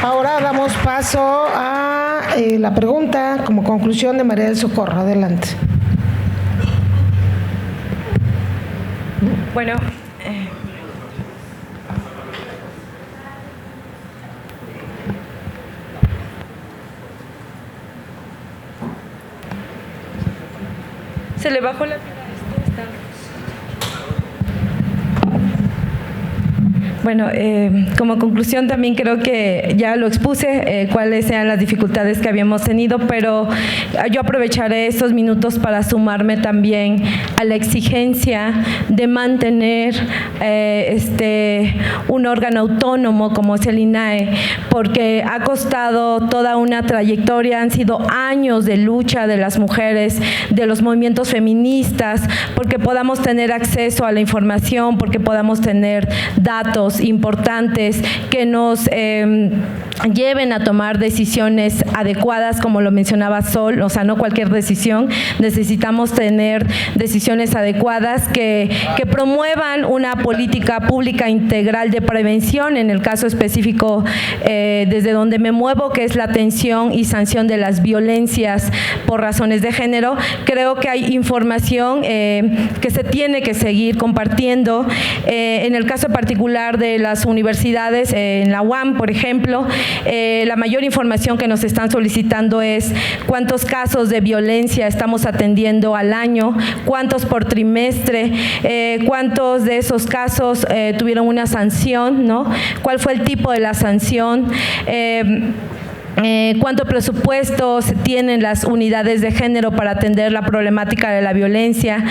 Ahora damos paso a la pregunta como conclusión de María del Socorro. Adelante. Bueno, se le bajó la... Bueno, como conclusión también creo que ya lo expuse, cuáles eran las dificultades que habíamos tenido, pero yo aprovecharé estos minutos para sumarme también a la exigencia de mantener un órgano autónomo como es el INAE, porque ha costado toda una trayectoria, han sido años de lucha de las mujeres, de los movimientos feministas, porque podamos tener acceso a la información, porque podamos tener datos importantes que nos lleven a tomar decisiones adecuadas, como lo mencionaba Sol, o sea, no cualquier decisión, necesitamos tener decisiones adecuadas que promuevan una política pública integral de prevención, en el caso específico desde donde me muevo, que es la atención y sanción de las violencias por razones de género. Creo que hay información que se tiene que seguir compartiendo. En el caso particular de las universidades, en la UAM, por ejemplo, la mayor información que nos están solicitando es cuántos casos de violencia estamos atendiendo al año, cuántos por trimestre, cuántos de esos casos tuvieron una sanción, ¿no? ¿Cuál fue el tipo de la sanción? ¿Cuánto presupuesto tienen las unidades de género para atender la problemática de la violencia?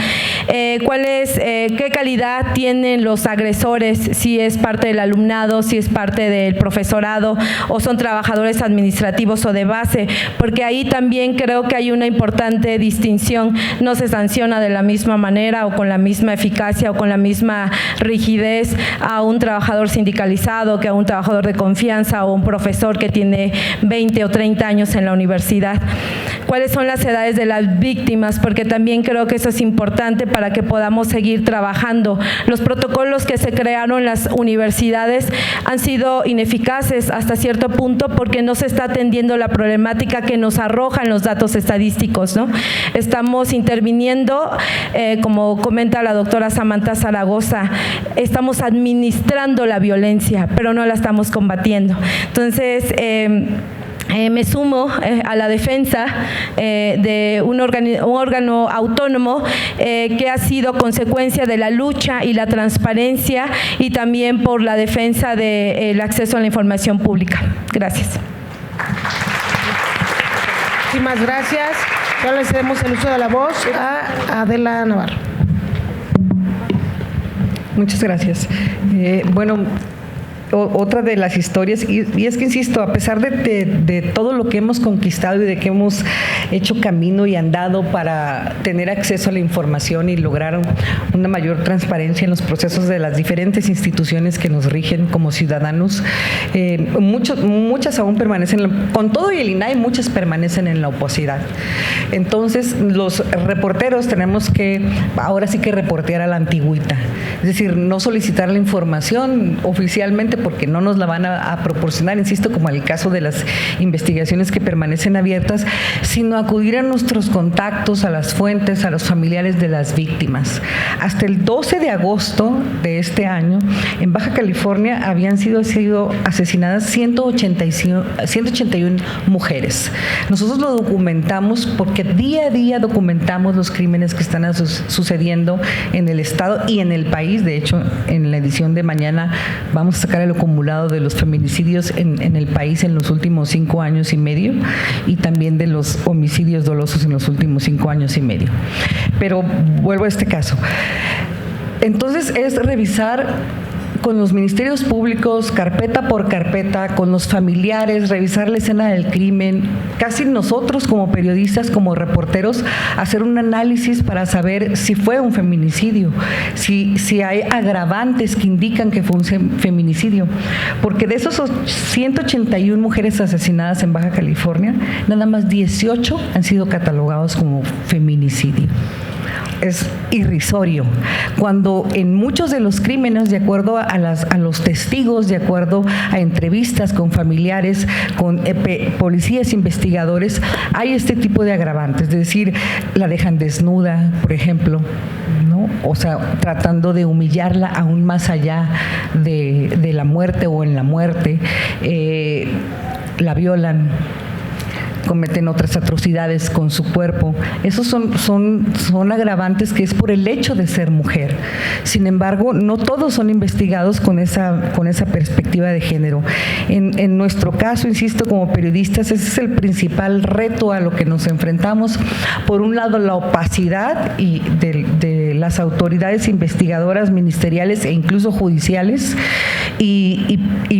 ¿Qué calidad tienen los agresores? Si es parte del alumnado, si es parte del profesorado o son trabajadores administrativos o de base, porque ahí también creo que hay una importante distinción. No se sanciona de la misma manera o con la misma eficacia o con la misma rigidez a un trabajador sindicalizado que a un trabajador de confianza o un profesor que tiene 20 o 30 años en la universidad. ¿Cuáles son las edades de las víctimas? Porque también creo que eso es importante para que podamos seguir trabajando. Los protocolos que se crearon en las universidades han sido ineficaces hasta cierto punto porque no se está atendiendo la problemática que nos arrojan los datos estadísticos, ¿no? Estamos interviniendo, como comenta la doctora Samantha Zaragoza, estamos administrando la violencia, pero no la estamos combatiendo. Entonces, me sumo a la defensa de un órgano autónomo que ha sido consecuencia de la lucha y la transparencia y también por la defensa del acceso a la información pública. Gracias. Muchísimas gracias. Ahora le cedemos el uso de la voz a Adela Navarro. Muchas gracias. Bueno, otra de las historias, y es que insisto, a pesar de todo lo que hemos conquistado y de que hemos hecho camino y andado para tener acceso a la información y lograr una mayor transparencia en los procesos de las diferentes instituciones que nos rigen como ciudadanos, muchas aún permanecen, con todo y el INAI, muchas permanecen en la opacidad. Entonces, los reporteros tenemos que, ahora sí que reportear a la antigüita, es decir, no solicitar la información oficialmente porque no nos la van a proporcionar, insisto, como el caso de las investigaciones que permanecen abiertas, sino acudir a nuestros contactos, a las fuentes, a los familiares de las víctimas. Hasta el 12 de agosto de este año, en Baja California habían sido asesinadas 181 mujeres. Nosotros lo documentamos porque día a día documentamos los crímenes que están sucediendo en el estado y en el país. De hecho, en la edición de mañana vamos a sacar el acumulado de los feminicidios en el país en los últimos 5 años y medio y también de los homicidios dolosos en los últimos 5 años y medio. Pero vuelvo a este caso. Entonces es revisar con los ministerios públicos, carpeta por carpeta, con los familiares, revisar la escena del crimen, casi nosotros como periodistas, como reporteros, hacer un análisis para saber si fue un feminicidio, si hay agravantes que indican que fue un feminicidio. Porque de esos 181 mujeres asesinadas en Baja California, nada más 18 han sido catalogados como feminicidio. Es irrisorio, cuando en muchos de los crímenes, de acuerdo a los testigos, de acuerdo a entrevistas con familiares, con policías investigadores, hay este tipo de agravantes, es decir, la dejan desnuda, por ejemplo, ¿no? O sea, tratando de humillarla aún más allá de la muerte o en la muerte, la violan, cometen otras atrocidades con su cuerpo. Esos son agravantes que es por el hecho de ser mujer. Sin embargo, no todos son investigados con esa perspectiva de género. En nuestro caso, insisto, como periodistas, ese es el principal reto a lo que nos enfrentamos. Por un lado, la opacidad de las autoridades investigadoras ministeriales e incluso judiciales, y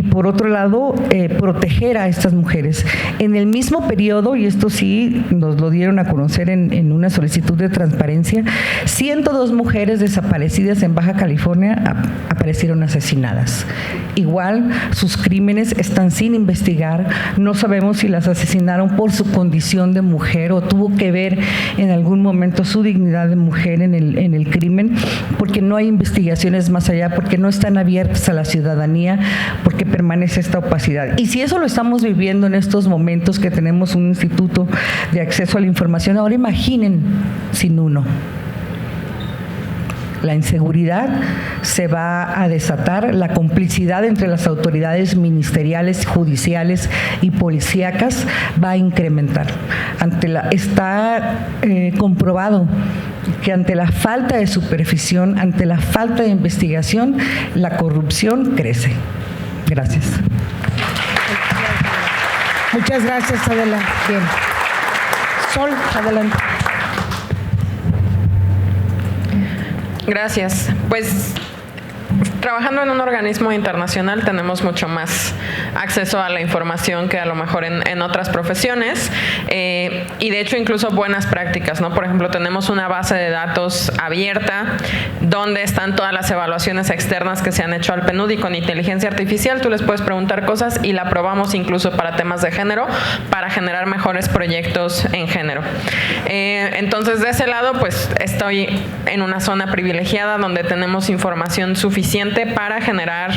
por otro lado, proteger a estas mujeres. En el mismo periodo, y esto sí nos lo dieron a conocer en una solicitud de transparencia, 102 mujeres desaparecidas en Baja California aparecieron asesinadas. Igual, sus crímenes están sin investigar, no sabemos si las asesinaron por su condición de mujer o tuvo que ver en algún momento su dignidad de mujer en el crimen, porque no hay investigaciones más allá, porque no están abiertas a la ciudadanía, porque permanece esta opacidad. Y si eso lo estamos viviendo en estos momentos que tenemos un instituto de acceso a la información, ahora imaginen sin uno. La inseguridad se va a desatar, la complicidad entre las autoridades ministeriales, judiciales y policíacas va a incrementar. Está comprobado que ante la falta de supervisión, ante la falta de investigación, la corrupción crece. Gracias. Muchas gracias, Adela. Bien. Sol, adelante. Gracias. Pues trabajando en un organismo internacional tenemos mucho más acceso a la información que a lo mejor en otras profesiones, y de hecho incluso buenas prácticas, ¿no? Por ejemplo, tenemos una base de datos abierta donde están todas las evaluaciones externas que se han hecho al PNUD, y con inteligencia artificial tú les puedes preguntar cosas y la probamos incluso para temas de género, para generar mejores proyectos en género. Entonces, de ese lado, pues estoy en una zona privilegiada donde tenemos información suficiente para generar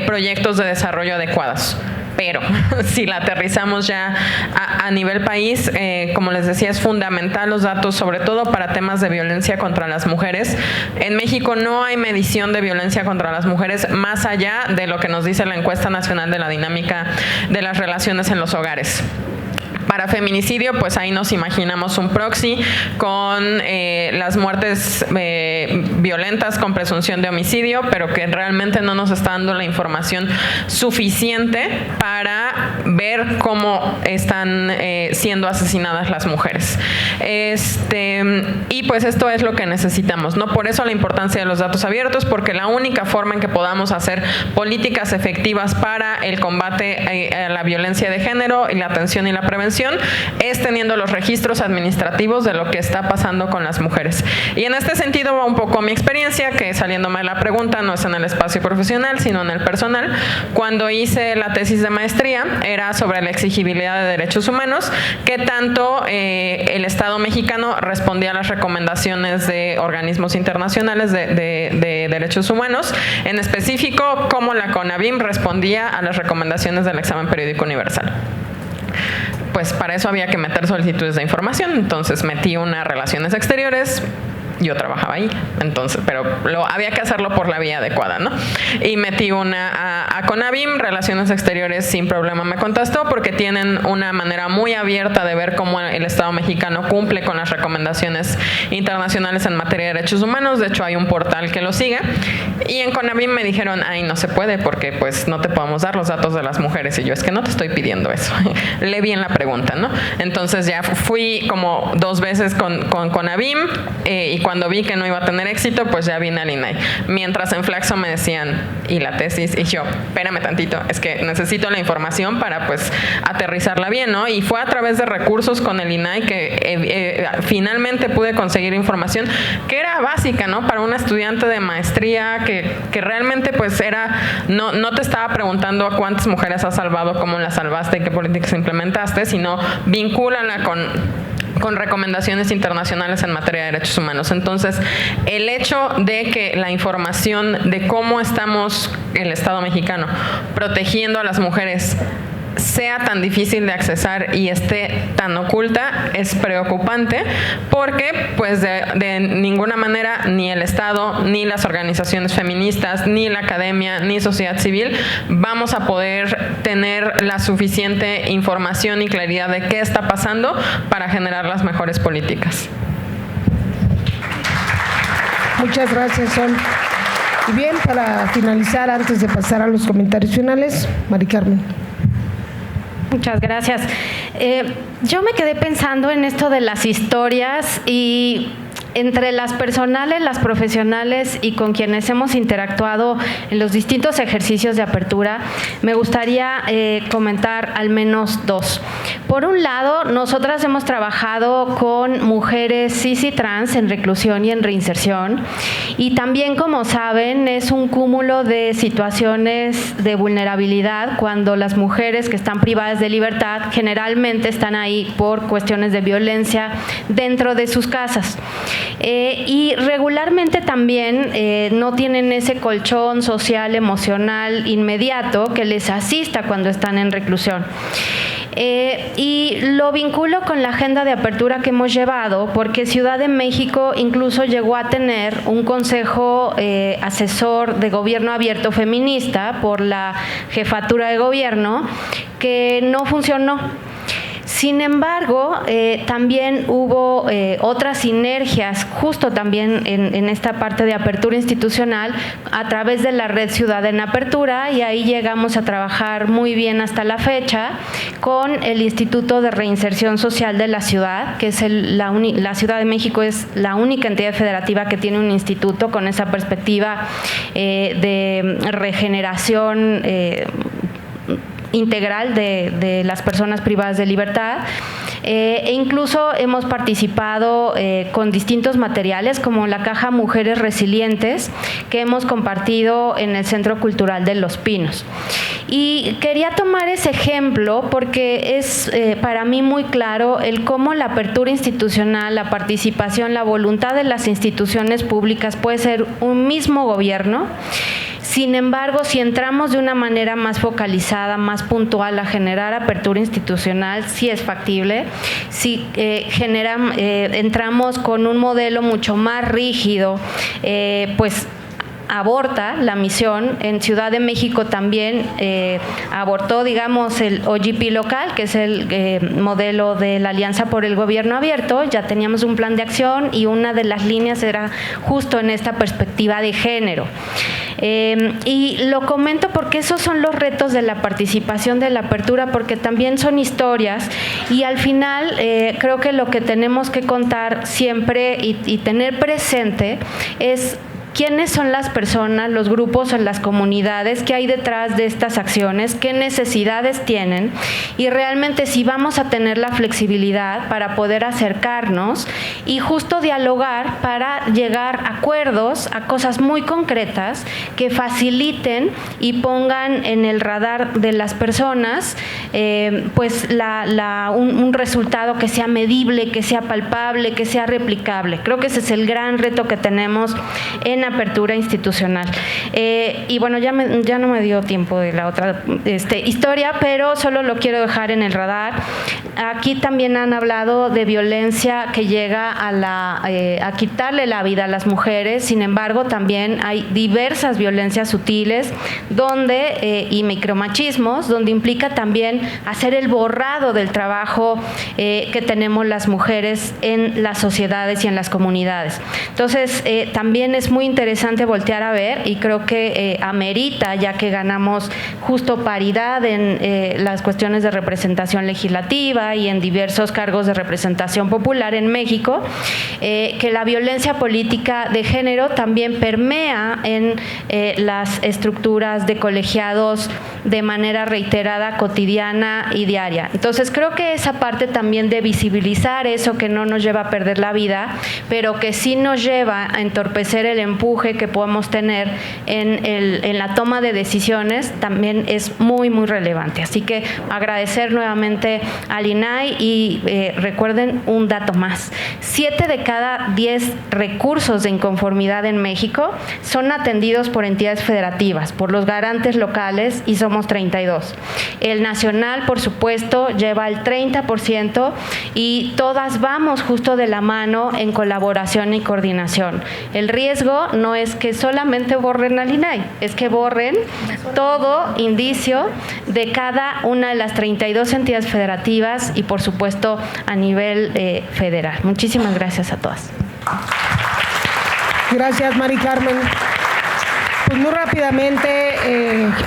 proyectos de desarrollo adecuados. Pero si la aterrizamos ya a nivel país, como les decía, es fundamental los datos, sobre todo para temas de violencia contra las mujeres. En México no hay medición de violencia contra las mujeres más allá de lo que nos dice la Encuesta Nacional de la Dinámica de las Relaciones en los Hogares. Para feminicidio, pues ahí nos imaginamos un proxy con las muertes violentas con presunción de homicidio, pero que realmente no nos está dando la información suficiente para ver cómo están siendo asesinadas las mujeres. Y pues esto es lo que necesitamos, ¿no? Por eso la importancia de los datos abiertos, porque la única forma en que podamos hacer políticas efectivas para el combate a la violencia de género y la atención y la prevención atención es teniendo los registros administrativos de lo que está pasando con las mujeres. Y en este sentido va un poco mi experiencia, que saliéndome de la pregunta no es en el espacio profesional, sino en el personal. Cuando hice la tesis de maestría era sobre la exigibilidad de derechos humanos, que tanto el Estado mexicano respondía a las recomendaciones de organismos internacionales de derechos humanos, en específico cómo la CONAVIM respondía a las recomendaciones del examen periódico universal. Pues para eso había que meter solicitudes de información, entonces metí una Relaciones Exteriores. Yo trabajaba ahí, entonces, pero había que hacerlo por la vía adecuada, ¿no? Y metí una a CONAVIM, Relaciones Exteriores sin problema me contestó, porque tienen una manera muy abierta de ver cómo el Estado mexicano cumple con las recomendaciones internacionales en materia de derechos humanos. De hecho, hay un portal que lo sigue. Y en CONAVIM me dijeron, ay, no se puede porque pues no te podemos dar los datos de las mujeres. Y yo, es que no te estoy pidiendo eso. Lee bien la pregunta, ¿no? Entonces ya fui como 2 veces con CONAVIM y cuando vi que no iba a tener éxito, pues ya vine al INAI. Mientras en Flaxo me decían, ¿y la tesis? Y yo, espérame tantito, es que necesito la información para pues aterrizarla bien, ¿no? Y fue a través de recursos con el INAI que finalmente pude conseguir información que era básica, ¿no? Para una estudiante de maestría que realmente pues no te estaba preguntando a cuántas mujeres has salvado, cómo las salvaste y qué políticas implementaste, sino vincúlala con recomendaciones internacionales en materia de derechos humanos. Entonces, el hecho de que la información de cómo estamos, el Estado mexicano, protegiendo a las mujeres sea tan difícil de accesar y esté tan oculta es preocupante, porque pues de ninguna manera ni el Estado, ni las organizaciones feministas, ni la academia, ni sociedad civil vamos a poder tener la suficiente información y claridad de qué está pasando para generar las mejores políticas. Muchas gracias, Sol. Y bien, para finalizar, antes de pasar a los comentarios finales, Mari Carmen. Muchas gracias. Yo me quedé pensando en esto de las historias y entre las personales, las profesionales y con quienes hemos interactuado en los distintos ejercicios de apertura, me gustaría comentar al menos 2. Por un lado, nosotras hemos trabajado con mujeres cis y trans en reclusión y en reinserción, y también, como saben, es un cúmulo de situaciones de vulnerabilidad cuando las mujeres que están privadas de libertad generalmente están ahí por cuestiones de violencia dentro de sus casas. Y regularmente también no tienen ese colchón social, emocional inmediato que les asista cuando están en reclusión. Y lo vinculo con la agenda de apertura que hemos llevado, porque Ciudad de México incluso llegó a tener un consejo asesor de gobierno abierto feminista por la jefatura de gobierno que no funcionó. Sin embargo, también hubo otras sinergias, justo también en esta parte de apertura institucional, a través de la red Ciudad en Apertura, y ahí llegamos a trabajar muy bien hasta la fecha con el Instituto de Reinserción Social de la ciudad, que es la Ciudad de México es la única entidad federativa que tiene un instituto con esa perspectiva de regeneración integral de las personas privadas de libertad. E incluso hemos participado con distintos materiales como la caja Mujeres Resilientes que hemos compartido en el Centro Cultural de Los Pinos. Y quería tomar ese ejemplo porque es para mí muy claro el cómo la apertura institucional, la participación, la voluntad de las instituciones públicas puede ser un mismo gobierno. Sin embargo, si entramos de una manera más focalizada, más puntual a generar apertura institucional, sí es factible. Si entramos con un modelo mucho más rígido, pues aborta la misión. En Ciudad de México también abortó, digamos, el OGP local, que es el modelo de la Alianza por el Gobierno Abierto. Ya teníamos un plan de acción y una de las líneas era justo en esta perspectiva de género. Y lo comento porque esos son los retos de la participación de la apertura, porque también son historias y al final creo que lo que tenemos que contar siempre y tener presente es quiénes son las personas, los grupos o las comunidades que hay detrás de estas acciones, qué necesidades tienen y realmente si vamos a tener la flexibilidad para poder acercarnos y justo dialogar para llegar a acuerdos, a cosas muy concretas que faciliten y pongan en el radar de las personas pues un resultado que sea medible, que sea palpable, que sea replicable. Creo que ese es el gran reto que tenemos en apertura institucional. Y bueno, ya no me dio tiempo de la otra historia, pero solo lo quiero dejar en el radar. Aquí también han hablado de violencia que llega a quitarle la vida a las mujeres. Sin embargo, también hay diversas violencias sutiles y micromachismos, donde implica también hacer el borrado del trabajo que tenemos las mujeres en las sociedades y en las comunidades. Entonces, también es muy interesante voltear a ver y creo que amerita, ya que ganamos justo paridad en las cuestiones de representación legislativa y en diversos cargos de representación popular en México, que la violencia política de género también permea en las estructuras de colegiados de manera reiterada, cotidiana y diaria. Entonces creo que esa parte también de visibilizar eso que no nos lleva a perder la vida, pero que sí nos lleva a entorpecer el empuje que podemos tener en la toma de decisiones, también es muy, muy relevante. Así que agradecer nuevamente al INAI y recuerden un dato más. 7 de cada 10 recursos de inconformidad en México son atendidos por entidades federativas, por los garantes locales y somos 32. El nacional, por supuesto, lleva el 30% y todas vamos justo de la mano en colaboración y coordinación. El riesgo no es que solamente borren al INAI, es que borren todo indicio de cada una de las 32 entidades federativas y, por supuesto, a nivel federal. Muchísimas gracias a todas. Gracias, Mari Carmen. Pues muy rápidamente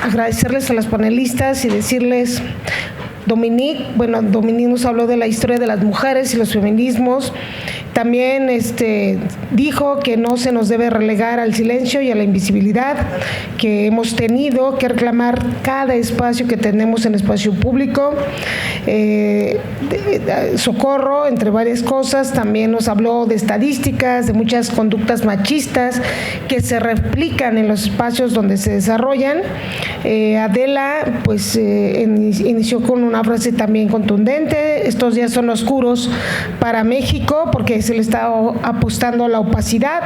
agradecerles a las panelistas y decirles, Dominique nos habló de la historia de las mujeres y los feminismos. También dijo que no se nos debe relegar al silencio y a la invisibilidad, que hemos tenido que reclamar cada espacio que tenemos en espacio público. Socorro, entre varias cosas, también nos habló de estadísticas, de muchas conductas machistas que se replican en los espacios donde se desarrollan. Adela, pues inició con una frase también contundente: estos días son oscuros para México porque se le está apostando a la opacidad.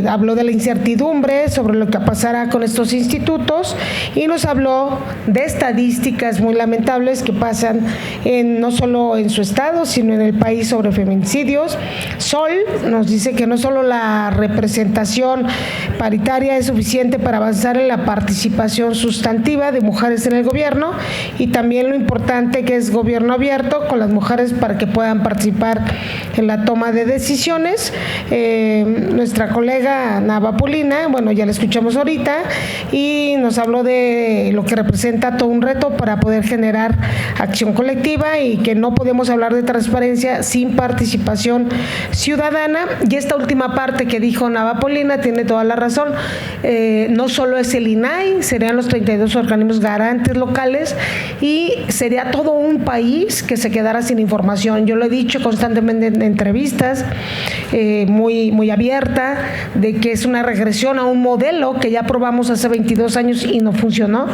Habló de la incertidumbre sobre lo que pasará con estos institutos y nos habló de estadísticas muy lamentables que pasan no solo en su estado, sino en el país sobre feminicidios. Sol nos dice que no solo la representación paritaria es suficiente para avanzar en la participación sustantiva de mujeres en el gobierno, y también lo importante que es gobierno abierto con las mujeres para que puedan participar en la toma de decisiones. Nuestra colega Nava Polina, ya la escuchamos ahorita, y nos habló de lo que representa todo un reto para poder generar acción colectiva y que no podemos hablar de transparencia sin participación ciudadana. Y esta última parte que dijo Nava Polina tiene toda la razón. No solo es el INAI, serían los 32 organismos garantes locales y sería todo un país que se quedara sin información. Yo lo he dicho constantemente en entrevistas, muy abierta, de que es una regresión a un modelo que ya probamos hace 22 años y no funcionó,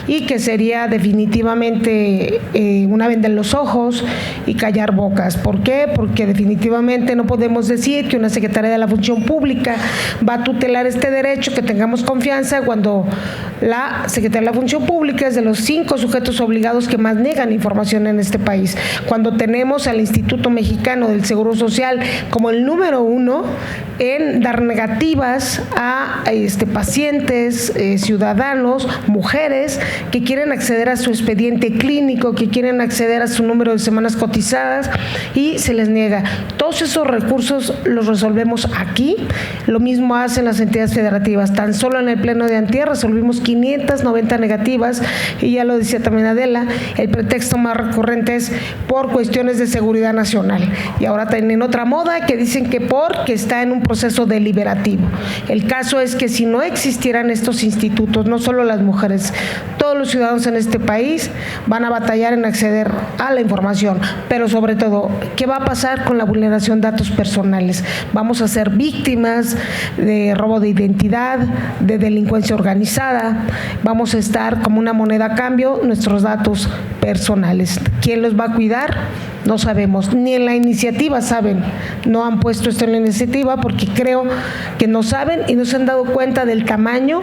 y que sería definitivamente una venda en los ojos y callar bocas. ¿Por qué? Porque definitivamente no podemos decir que una Secretaría de la Función Pública va a tutelar este derecho, que tengamos confianza, cuando la Secretaría de la Función Pública es de los 5 sujetos obligados que más niegan información en este país, cuando tenemos al Instituto Mexicano del Seguro Social como el número 1 en dar negativas a pacientes, ciudadanos, mujeres que quieren acceder a su expediente clínico, que quieren acceder a su número de semanas cotizadas y se les niega. Todos esos recursos los resolvemos aquí. Lo mismo hacen las entidades federativas. Tan solo en el pleno de antier resolvimos 590 negativas, y ya lo decía también Adela, el pretexto más recurrente es por cuestiones de seguridad nacional. Y ahora tienen otra moda que dicen que porque está en un proceso de deliberativo. El caso es que si no existieran estos institutos, no solo las mujeres, todos los ciudadanos en este país van a batallar en acceder a la información, pero sobre todo, ¿qué va a pasar con la vulneración de datos personales? Vamos a ser víctimas de robo de identidad, de delincuencia organizada, vamos a estar como una moneda a cambio nuestros datos personales. ¿Quién los va a cuidar? No sabemos, ni en la iniciativa saben, no han puesto esto en la iniciativa porque creo que no saben y no se han dado cuenta del tamaño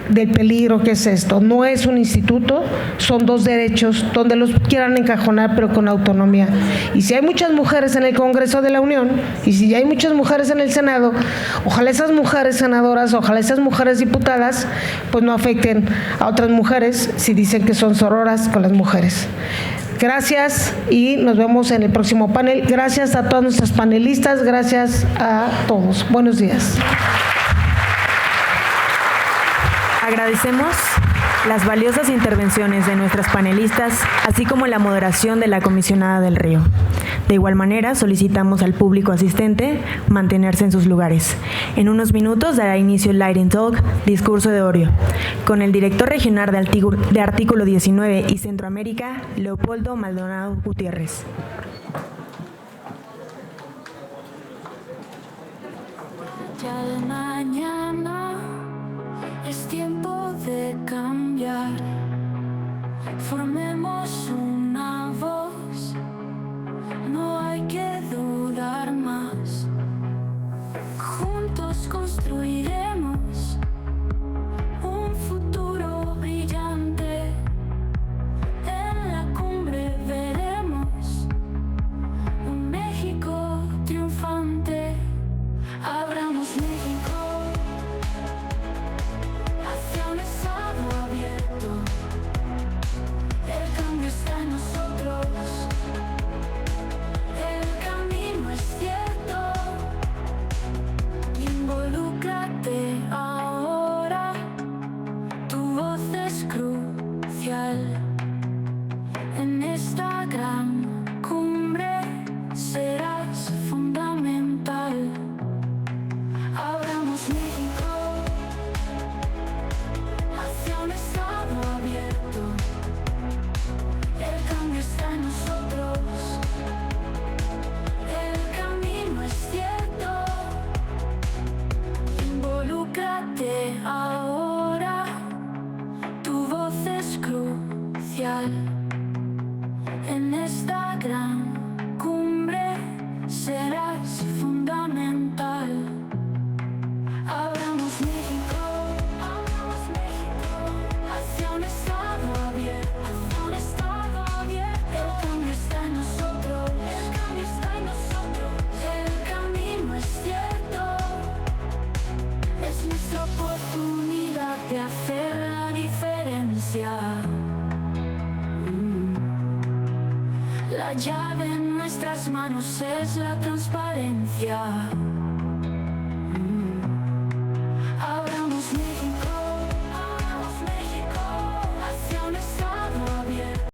del peligro que es esto. No es un instituto, son dos derechos donde los quieran encajonar pero con autonomía. Y si hay muchas mujeres en el Congreso de la Unión y si hay muchas mujeres en el Senado, ojalá esas mujeres senadoras, ojalá esas mujeres diputadas pues no afecten a otras mujeres si dicen que son sororas con las mujeres. Gracias y nos vemos en el próximo panel. Gracias a todas nuestras panelistas, gracias a todos. Buenos días. Agradecemos las valiosas intervenciones de nuestras panelistas, así como la moderación de la comisionada del Río. De igual manera, solicitamos al público asistente mantenerse en sus lugares. En unos minutos dará inicio el Lighting Talk, discurso de Orio, con el director regional de Artículo 19 y Centroamérica, Leopoldo Maldonado Gutiérrez. Ya de mañana es tiempo de cambiar. Formemos una voz, no hay que dudar más. Juntos construiremos un futuro brillante. En la cumbre veremos un México triunfante. Abramos México hacia un estado abierto. El cambio está en nosotros. El camino es cierto. Involúcrate ahora. Tu voz es crucial. En esta gran cumbre serás fundamental. Abramos México hacia un estado abierto. El cambio está en nosotros. El camino es cierto. Involúcrate ahora. Tu voz es crucial. En esta gran cumbre serás fundamental. Abramos México hacia un estado abierto. Hacia un estado abierto. El cambio está en nosotros. El cambio está en nosotros. El camino es cierto. Es nuestra oportunidad de hacer la diferencia. La llave en nuestras manos es la transparencia.